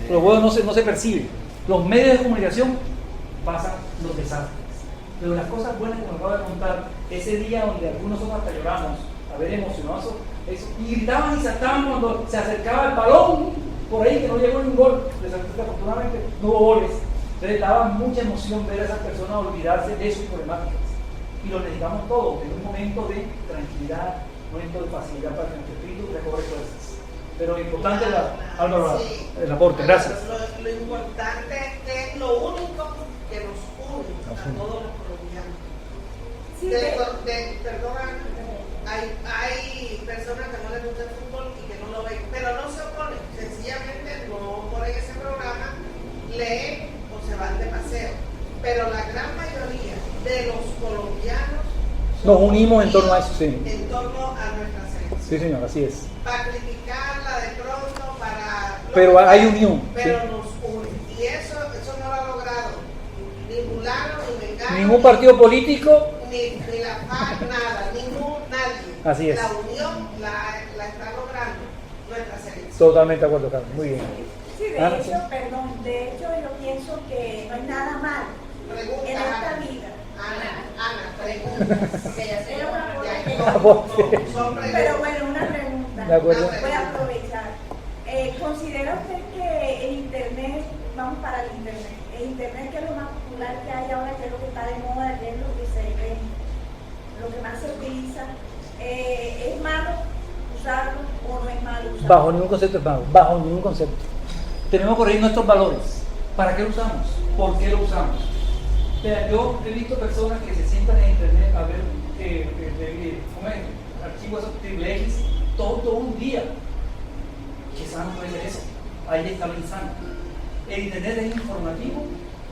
los buenos no se perciben. Los medios de comunicación pasan los desastres, pero las cosas buenas que nos acabo de contar, ese día donde algunos nosotros hasta lloramos, a ver, emocionados, eso, y gritaban y saltaban cuando se acercaba el balón por ahí que no llegó ningún gol, desafortunadamente no hubo goles. Entonces daba mucha emoción ver a esas personas olvidarse de sus problemáticas, y lo necesitamos todos en un momento de tranquilidad, un momento de facilidad para que nuestro espíritu recobre fuerzas. Pero importante, Álvaro, el aporte. Gracias. Lo importante es que es lo único que nos une a todos los colombianos. Sí, Perdón, hay personas que no les gusta el fútbol y que no lo ven, pero no se oponen, sencillamente no ponen ese programa, leen o se van de paseo. Pero la gran mayoría de los colombianos nos unimos en torno a eso, sí. En torno a nuestra selección. Sí, señor, así es. Para criticarla de pronto, para... Pero hay unión. Pero ¿sí? nos une. Y eso no lo ha logrado ni fulano, ni mengano. Ningún partido político. Ni la paz, nada, nadie. Así es. La unión la está logrando nuestra selección. Totalmente de acuerdo, Carlos. Muy bien. Sí, de hecho yo pienso que no hay nada mal Pregunta, en esta vida. Ana, pregunta. Que ya se Era una Pero bueno, una pregunta. De acuerdo. Voy a aprovechar. ¿Considera usted que el Internet, vamos para el Internet que es lo más popular que hay ahora, que es lo que está de moda, que es lo que se ve, lo que más se utiliza, es malo usarlo o no es malo usarlo? Bajo ningún concepto es malo, bajo ningún concepto. Tenemos que corregir nuestros valores. ¿Para qué lo usamos? ¿Por qué lo usamos? Mira, yo he visto personas que se sientan en Internet a ver archivos triple X todo un día. ¿Qué sano puede ser eso? Ahí está lo insano. El Internet es informativo,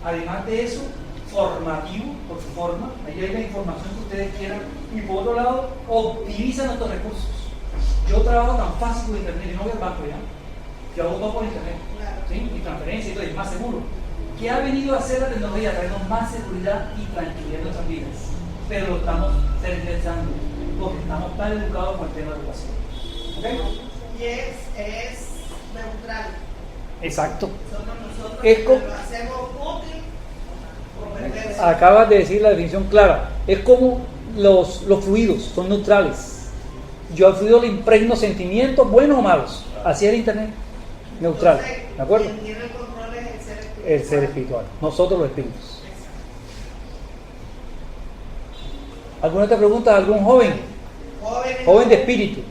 además de eso, formativo por su forma. Ahí hay la información que ustedes quieran. Y por otro lado, optimiza nuestros recursos. Yo trabajo tan fácil con Internet, yo no voy al banco ya. Yo hago todo por Internet. ¿Sí? Mi transferencia y todo, es más seguro. ¿Qué ha venido a hacer la tecnología? Traernos más seguridad y tranquilidad en nuestras vidas. Pero lo estamos tergiversando porque estamos tan educados con el tema de educación. ¿Okay? Y es neutral. Exacto. Somos nosotros Es que como, lo hacemos útil o perverso. acabas de decir la definición clara. Es como los fluidos, son neutrales. Yo al fluido le impregno sentimientos buenos o malos. Así es el Internet. Neutral. Entonces, ¿De acuerdo? quien tiene el control es el ser espiritual. El ser espiritual. Nosotros los espíritus. ¿Alguna otra pregunta? ¿Algún joven? Joven de espíritu.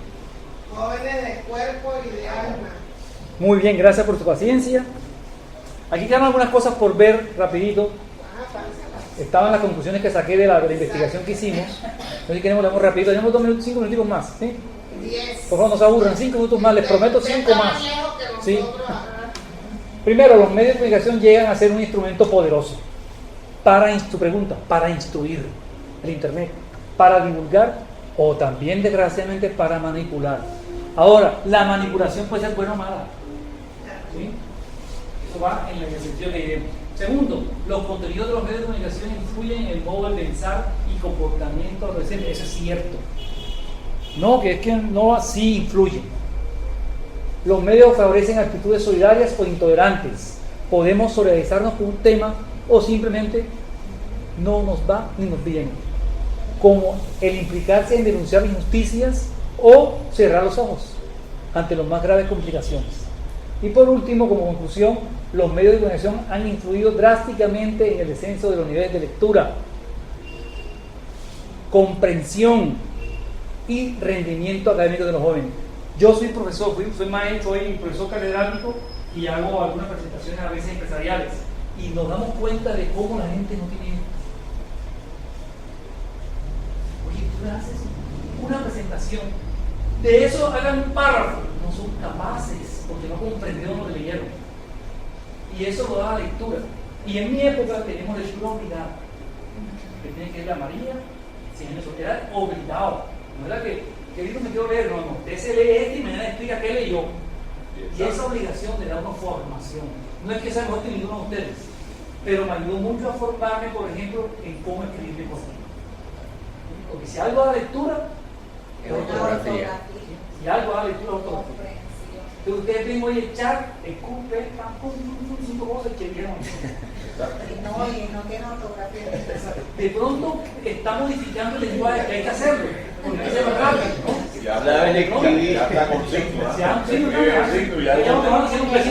Jóvenes de cuerpo y de alma. Muy bien, gracias por tu paciencia. Aquí quedan algunas cosas por ver rapidito. Estaban las conclusiones que saqué de la investigación que hicimos. Entonces queremos leer rapidito. Tenemos 2 minutos, 5 minutos más. ¿Sí? 10. Por favor, no se aburran. 5 minutos más. Les prometo 5 más. ¿Sí? Primero, los medios de comunicación llegan a ser un instrumento poderoso para instruir el Internet, para divulgar o también, desgraciadamente, para manipular. Ahora, la manipulación puede ser buena o mala. ¿Sí? Eso va en el sentido que diremos. Segundo, los contenidos de los medios de comunicación influyen en el modo de pensar y comportamiento adolescente. Eso es cierto. No, que es que no así influyen. Los medios favorecen actitudes solidarias o intolerantes. Podemos solidarizarnos con un tema o simplemente no nos va ni nos viene. como el implicarse en denunciar injusticias o cerrar los ojos ante las más graves complicaciones. Y por último, como conclusión, los medios de comunicación han influido drásticamente en el descenso de los niveles de lectura, comprensión y rendimiento académico de los jóvenes. Yo soy profesor, soy maestro, soy profesor catedrático y hago algunas presentaciones a veces empresariales y nos damos cuenta de cómo la gente no tiene. Oye, tú le haces una presentación, de eso hagan un párrafo, no son capaces porque no comprendieron lo que leyeron y eso lo da la lectura. Y en mi época teníamos lectura obligada, que tiene que ir la María, si en eso era obligado, no era que libro me quiero leer, no, usted se lee este y mañana explica qué leyó. Y esa obligación de dar una formación, no es que sea mejor que ninguno de ustedes, pero me ayudó mucho a formarme, por ejemplo, en cómo escribir cosas. Porque si algo da lectura, es ortografía. Si algo da lectura, es ortografía. Entonces ustedes ven hoy el chat, escupe, cinco cosas que vieron. Y no tiene ortografía. De pronto está modificando el lenguaje, que hay que hacerlo, porque hay que ser más rápido, ¿no? Ya está con signos. Ya no te van a hacer un beso.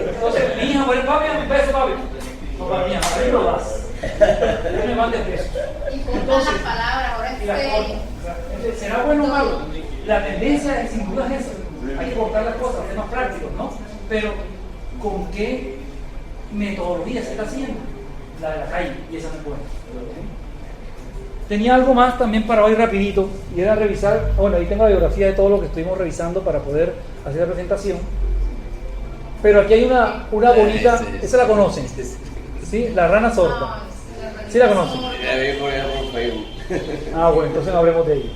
Entonces, mi hija, por el papi, un beso, papi. No, para mi hija, para mí lo das. Yo me mande besos. Y cortan las palabras, ahora es serio. Entonces, ¿será bueno o malo? La tendencia es, sin duda es esa. Hay que cortar las cosas, ser más prácticos, ¿no? Pero, ¿con qué metodología se está haciendo? La de la calle, y esa no es buena. Tenía algo más también para hoy rapidito, y era revisar, bueno, ahí tengo la biografía de todo lo que estuvimos revisando para poder hacer la presentación, pero aquí hay una bonita, esa la conocen, ¿sí? La rana sorda, ¿sí la conocen? Ah, bueno, entonces no hablemos de ella.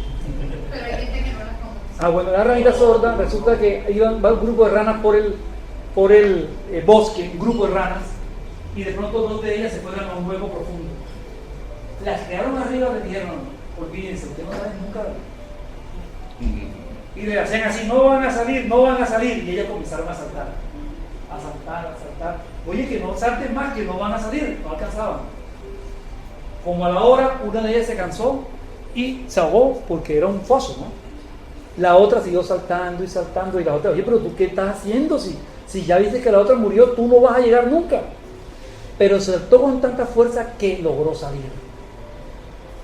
Pero hay gente que no la conoce. Ah, bueno, la ranita sorda, resulta que va un grupo de ranas por el bosque, un grupo de ranas, y de pronto dos de ellas se fueron a un hueco profundo. Las quedaron arriba, le dijeron, olvídense, ustedes no saben nunca. Y le hacían así, no van a salir, y ellas comenzaron a saltar. Oye, que no salten más, que no van a salir, no alcanzaban. Como a la hora, una de ellas se cansó y se ahogó porque era un foso, ¿no? La otra siguió saltando, y la otra, oye, pero tú qué estás haciendo si ya viste que la otra murió, tú no vas a llegar nunca. Pero saltó con tanta fuerza que logró salir.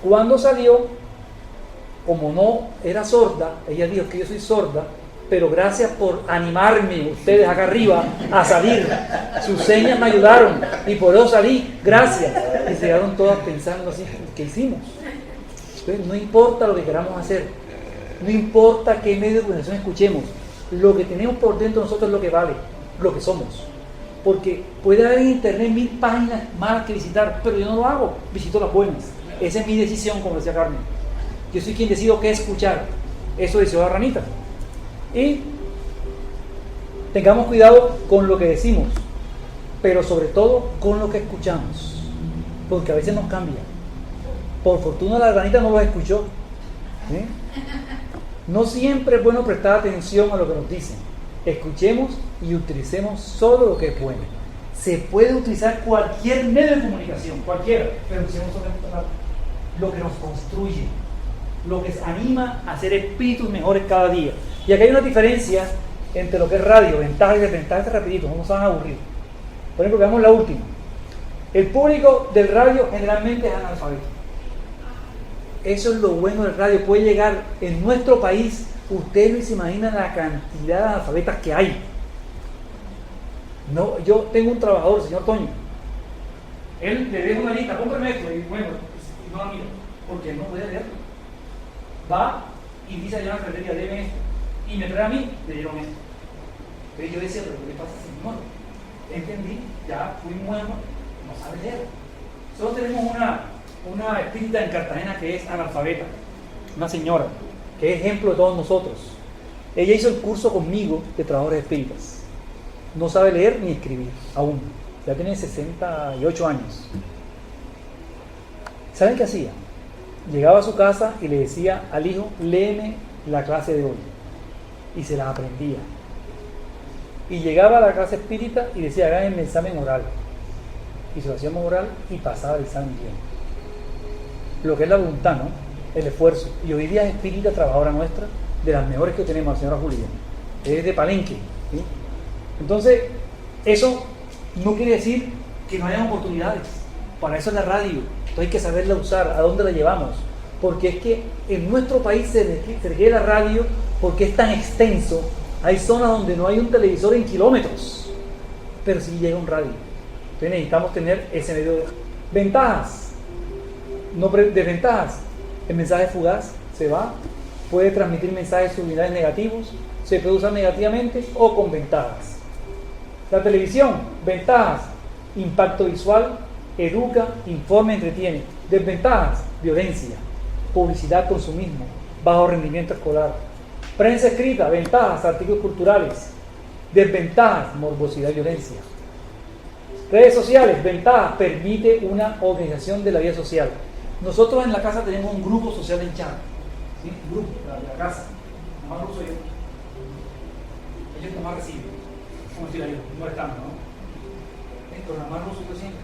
Cuando salió, como no era sorda, ella dijo que yo soy sorda, pero gracias por animarme ustedes acá arriba a salir. Sus señas me ayudaron y por eso salí, gracias. Y se quedaron todas pensando así, ¿qué hicimos? Entonces, no importa lo que queramos hacer, no importa qué medio de comunicación escuchemos, lo que tenemos por dentro de nosotros es lo que vale, lo que somos. Porque puede haber en internet 1000 páginas malas que visitar, pero yo no lo hago, visito las buenas. Esa es mi decisión, como decía Carmen. Yo soy quien decido qué escuchar. Eso decidió la ranita. Y tengamos cuidado con lo que decimos, pero sobre todo con lo que escuchamos, porque a veces nos cambia. Por fortuna la ranita no lo escuchó. No siempre es bueno prestar atención a lo que nos dicen. Escuchemos y utilicemos solo lo que es bueno. Se puede utilizar cualquier medio de comunicación, cualquiera, pero utilicemos lo que nos construye, lo que anima a ser espíritus mejores cada día. Y aquí hay una diferencia entre lo que es radio, ventajas y desventajas, rapidito, no se van a aburrir. Por ejemplo, veamos la última. El público del radio generalmente es analfabeto. Eso es lo bueno del radio, puede llegar en nuestro país, ustedes no se imaginan la cantidad de analfabetas que hay. No, yo tengo un trabajador, el señor Toño, él le deja una lista, cómprame esto, y bueno, no la mira, porque él no puede leerlo. Va y dice allá en la ferretería, deme esto, y me trae a mí, le dieron esto. Entonces yo decía, pero ¿qué le pasa, señor? Entendí, ya fui bueno, no sabe leer. Solo tenemos una espírita en Cartagena que es analfabeta, una señora, que es ejemplo de todos nosotros. Ella hizo el curso conmigo de trabajadores espíritas. No sabe leer ni escribir, aún. Ya tiene 68 años. ¿Saben qué hacía? Llegaba a su casa y le decía al hijo, léeme la clase de hoy. Y se la aprendía. Y llegaba a la clase espírita y decía, hagan el examen oral. Y se lo hacíamos oral y pasaba el examen bien. lo que es la voluntad, ¿no? El esfuerzo. Y hoy día es espírita trabajadora nuestra, de las mejores que tenemos, la señora Julia. Es de Palenque, ¿sí? Entonces, eso no quiere decir que no hayan oportunidades. Para eso es la radio. Entonces hay que saberla usar, a dónde la llevamos. Porque es que en nuestro país se requiere la radio porque es tan extenso. Hay zonas donde no hay un televisor en kilómetros, pero sí llega un radio. Entonces necesitamos tener ese medio de ventajas, no desventajas. El mensaje fugaz se va, puede transmitir mensajes subliminales negativos, se puede usar negativamente o con ventajas. La televisión, ventajas, impacto visual, educa, informa, entretiene. Desventajas, violencia, publicidad, consumismo, bajo rendimiento escolar. Prensa escrita, ventajas, artículos culturales. Desventajas, morbosidad y violencia. Redes sociales, ventajas, permite una organización de la vida social. Nosotros en la casa tenemos un grupo social en chat, ¿sí? Un grupo de la casa, nada más lo uso yo. Ellos nada más reciben, como decir ellos, no están, ¿no? Pero nada más lo uso yo siempre.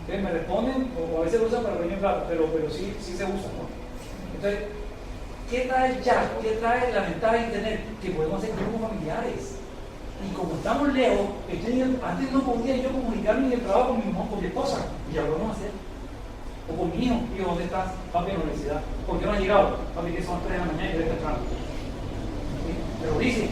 Entonces me responden, o a veces lo usan para reunir plata, pero sí se usa, ¿no? Entonces, ¿qué trae el chat? ¿Qué trae la ventaja de internet? Que podemos hacer grupos familiares. Y como estamos lejos, antes no podía yo comunicarme en el trabajo con mi esposa, y ya lo vamos a hacer. O con mi hijo, ¿dónde estás? Papi, en la universidad. ¿Por qué no has llegado? Papi, que son 3 de la mañana y yo temprano. ¿Sí? Pero dice,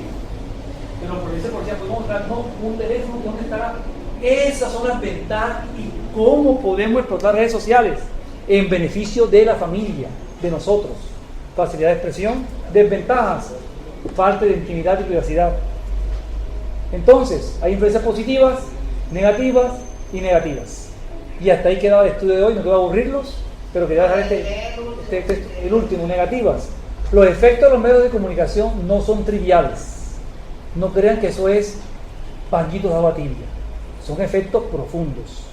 pero por ese por podemos darnos un teléfono, ¿dónde estará? Esas son las ventajas y cómo podemos explotar redes sociales en beneficio de la familia, de nosotros. Facilidad de expresión, desventajas, falta de intimidad y privacidad. Entonces, hay influencias positivas, negativas y negativas. Y hasta ahí quedaba el estudio de hoy, no quiero aburrirlos, pero quería dejar el último, negativas. Los efectos de los medios de comunicación no son triviales. No crean que eso es pañitos de agua tibia. Son efectos profundos.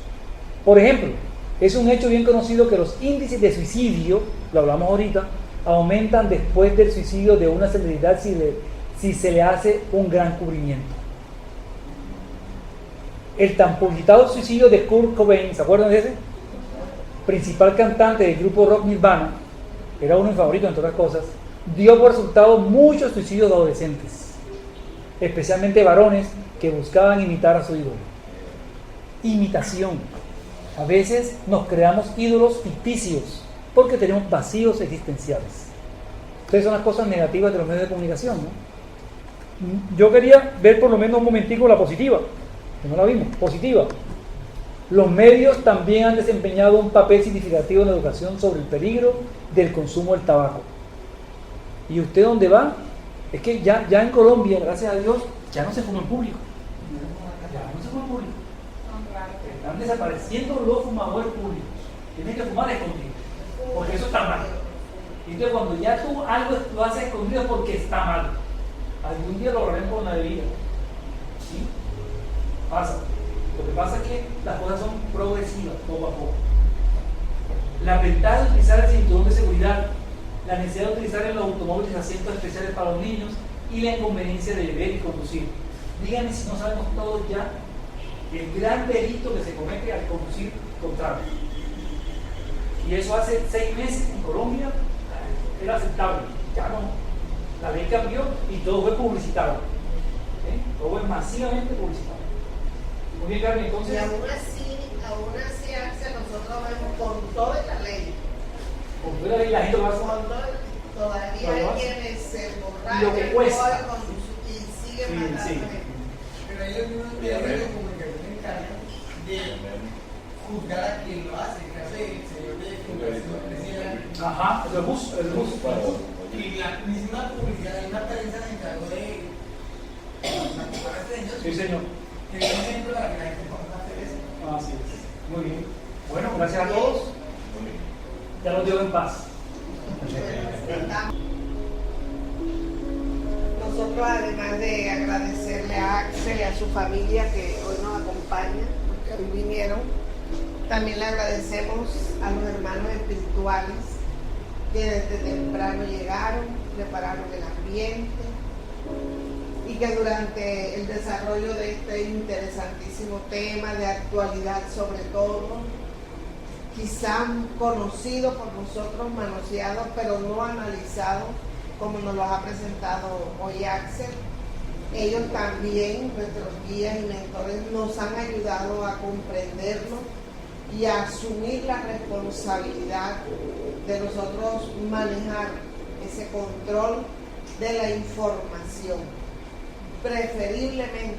Por ejemplo, es un hecho bien conocido que los índices de suicidio, lo hablamos ahorita, aumentan después del suicidio de una celebridad si se le hace un gran cubrimiento. El tan publicitado suicidio de Kurt Cobain, ¿se acuerdan de ese? Principal cantante del grupo rock Nirvana, era uno de mis favoritos entre otras cosas, dio por resultado muchos suicidios de adolescentes, especialmente varones que buscaban imitar a su ídolo. Imitación. A veces nos creamos ídolos ficticios porque tenemos vacíos existenciales. Entonces son las cosas negativas de los medios de comunicación, ¿no? Yo quería ver por lo menos un momentico la positiva, que no la vimos, positiva. Los medios también han desempeñado un papel significativo en la educación sobre el peligro del consumo del tabaco. ¿Y usted dónde va? Es que ya en Colombia, gracias a Dios, ya no se fuma en público. Ya no se fuma en público. Están desapareciendo los fumadores públicos. Tienen que fumar escondido, porque eso está mal. Y entonces cuando ya tú algo lo haces escondido es porque está mal. Algún día lo lograremos con la bebida. ¿Sí? Pasa. Lo que pasa es que las cosas son progresivas, poco a poco. La ventaja de utilizar el cinturón de seguridad, la necesidad de utilizar en los automóviles asientos especiales para los niños y la inconveniencia de beber y conducir. Díganme si no sabemos todos ya el gran delito que se comete al conducir contrario. Y eso hace 6 meses en Colombia era aceptable. Ya no. La ley cambió y todo fue publicitado. Todo es masivamente publicitado. Muy bien, Carmen, entonces. Y aún así, Axel, nosotros vemos con toda la ley. Con toda la ley, la gente lo hace. Todavía hay quienes se Y lo que cuesta. y siguen matando gente. Pero ellos mismos medios de comunicación se encargan de juzgar a quien lo hace. El caso del señor de Fundación Presidente. Ajá, el bus. Y la misma publicidad, la misma prensa se encargó de manipular a ellos. Sí, señor. Que es un ejemplo para que la gente pueda hacer eso. Así es. Muy bien. Bueno, gracias a todos. Ya los dejo en paz. Nosotros, además de agradecerle a Axel y a su familia que hoy nos acompaña, porque hoy vinieron, también le agradecemos a los hermanos espirituales que desde temprano llegaron, prepararon el ambiente y que durante el desarrollo de este interesantísimo tema de actualidad sobre todo, quizá conocidos por nosotros, manoseados, pero no analizados como nos los ha presentado hoy Axel. Ellos también, nuestros guías y mentores, nos han ayudado a comprenderlo y a asumir la responsabilidad de nosotros manejar ese control de la información. Preferiblemente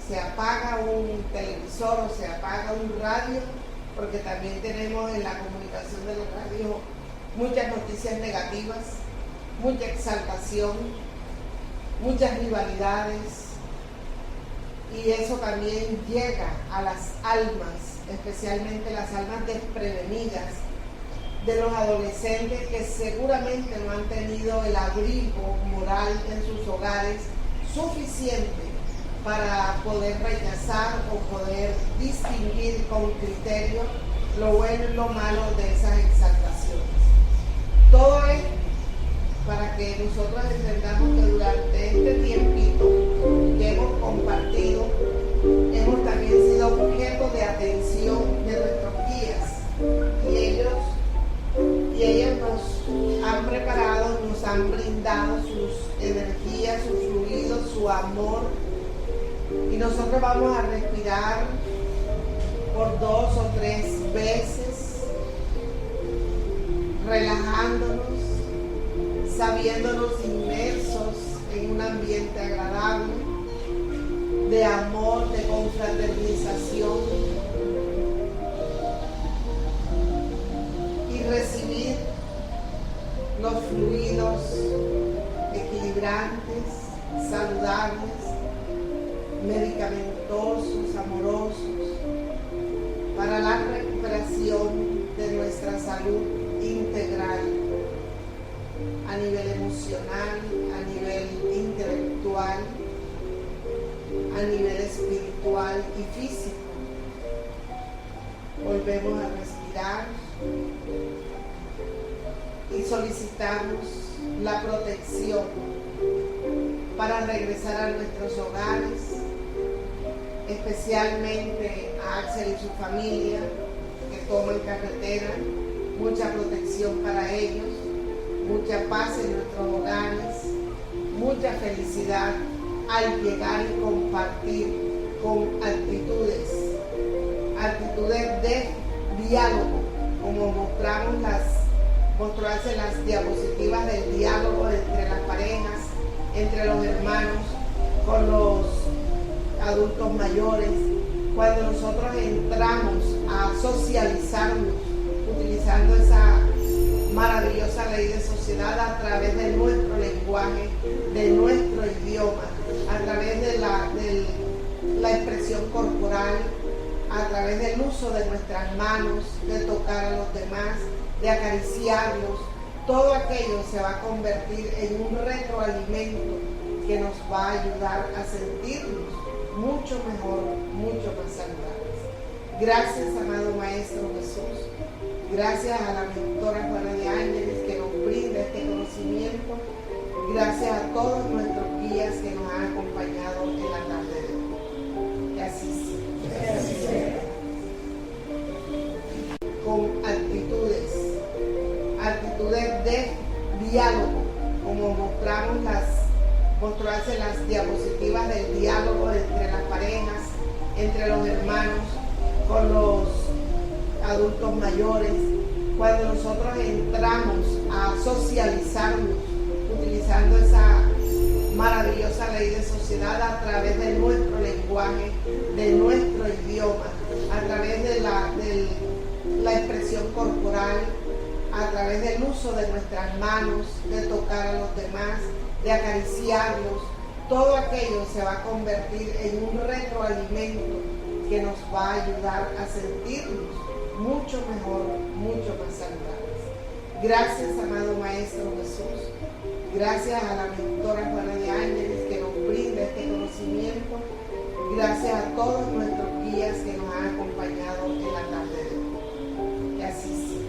se apaga un televisor o se apaga un radio, porque también tenemos en la comunicación de la radio muchas noticias negativas, mucha exaltación, muchas rivalidades, y eso también llega a las almas, especialmente las almas desprevenidas de los adolescentes que seguramente no han tenido el abrigo moral en sus hogares suficiente para poder rechazar o poder distinguir con criterio lo bueno y lo malo de esas exaltaciones. Todo es para que nosotros entendamos que durante este tiempito que hemos compartido, hemos también sido objeto de atención de nuestros guías, y ellos nos han preparado, nos han brindado sus energías, sus fluidos, su amor, y nosotros vamos a respirar por 2 o 3 veces, relajándonos, sabiéndonos inmersos en un ambiente agradable, de amor, de confraternización, y recibir los fluidos equilibrantes, saludables, medicamentosos, amorosos, para la recuperación de nuestra salud integral, a nivel emocional, a nivel intelectual, a nivel espiritual y físico. Volvemos a respirar y solicitamos la protección para regresar a nuestros hogares, especialmente a Axel y su familia que toman carretera, mucha protección para ellos, mucha paz en nuestros hogares, mucha felicidad al llegar y compartir con actitudes de diálogo, como mostrarse las diapositivas del diálogo entre las parejas, entre los hermanos, con los adultos mayores, cuando nosotros entramos a socializarnos utilizando esa maravillosa ley de sociedad a través de nuestro lenguaje, de nuestro idioma, a través de la expresión corporal, a través del uso de nuestras manos, de tocar a los demás, de acariciarlos. Todo aquello se va a convertir en un retroalimento que nos va a ayudar a sentirnos mucho mejor, mucho más saludables. Gracias, amado Maestro Jesús. Gracias a la mentora Juana de Ángeles que nos brinda este conocimiento. Gracias a todos nuestros guías que nos han acompañado en la tarde de hoy. Que así sea. Con actitudes de diálogo, como mostrarse las diapositivas del diálogo entre las parejas, entre los hermanos, con los adultos mayores, cuando nosotros entramos a socializarnos utilizando esa maravillosa ley de sociedad a través de nuestro lenguaje, de nuestro idioma, a través de la expresión corporal, a través del uso de nuestras manos, de tocar a los demás, de acariciarlos. Todo aquello se va a convertir en un retroalimento que nos va a ayudar a sentirnos mucho mejor, mucho más saludables. Gracias, amado Maestro Jesús. Gracias a la mentora Juana de Ángeles que nos brinda este conocimiento. Gracias a todos nuestros guías que nos han acompañado en la tarde de hoy. Que así sea.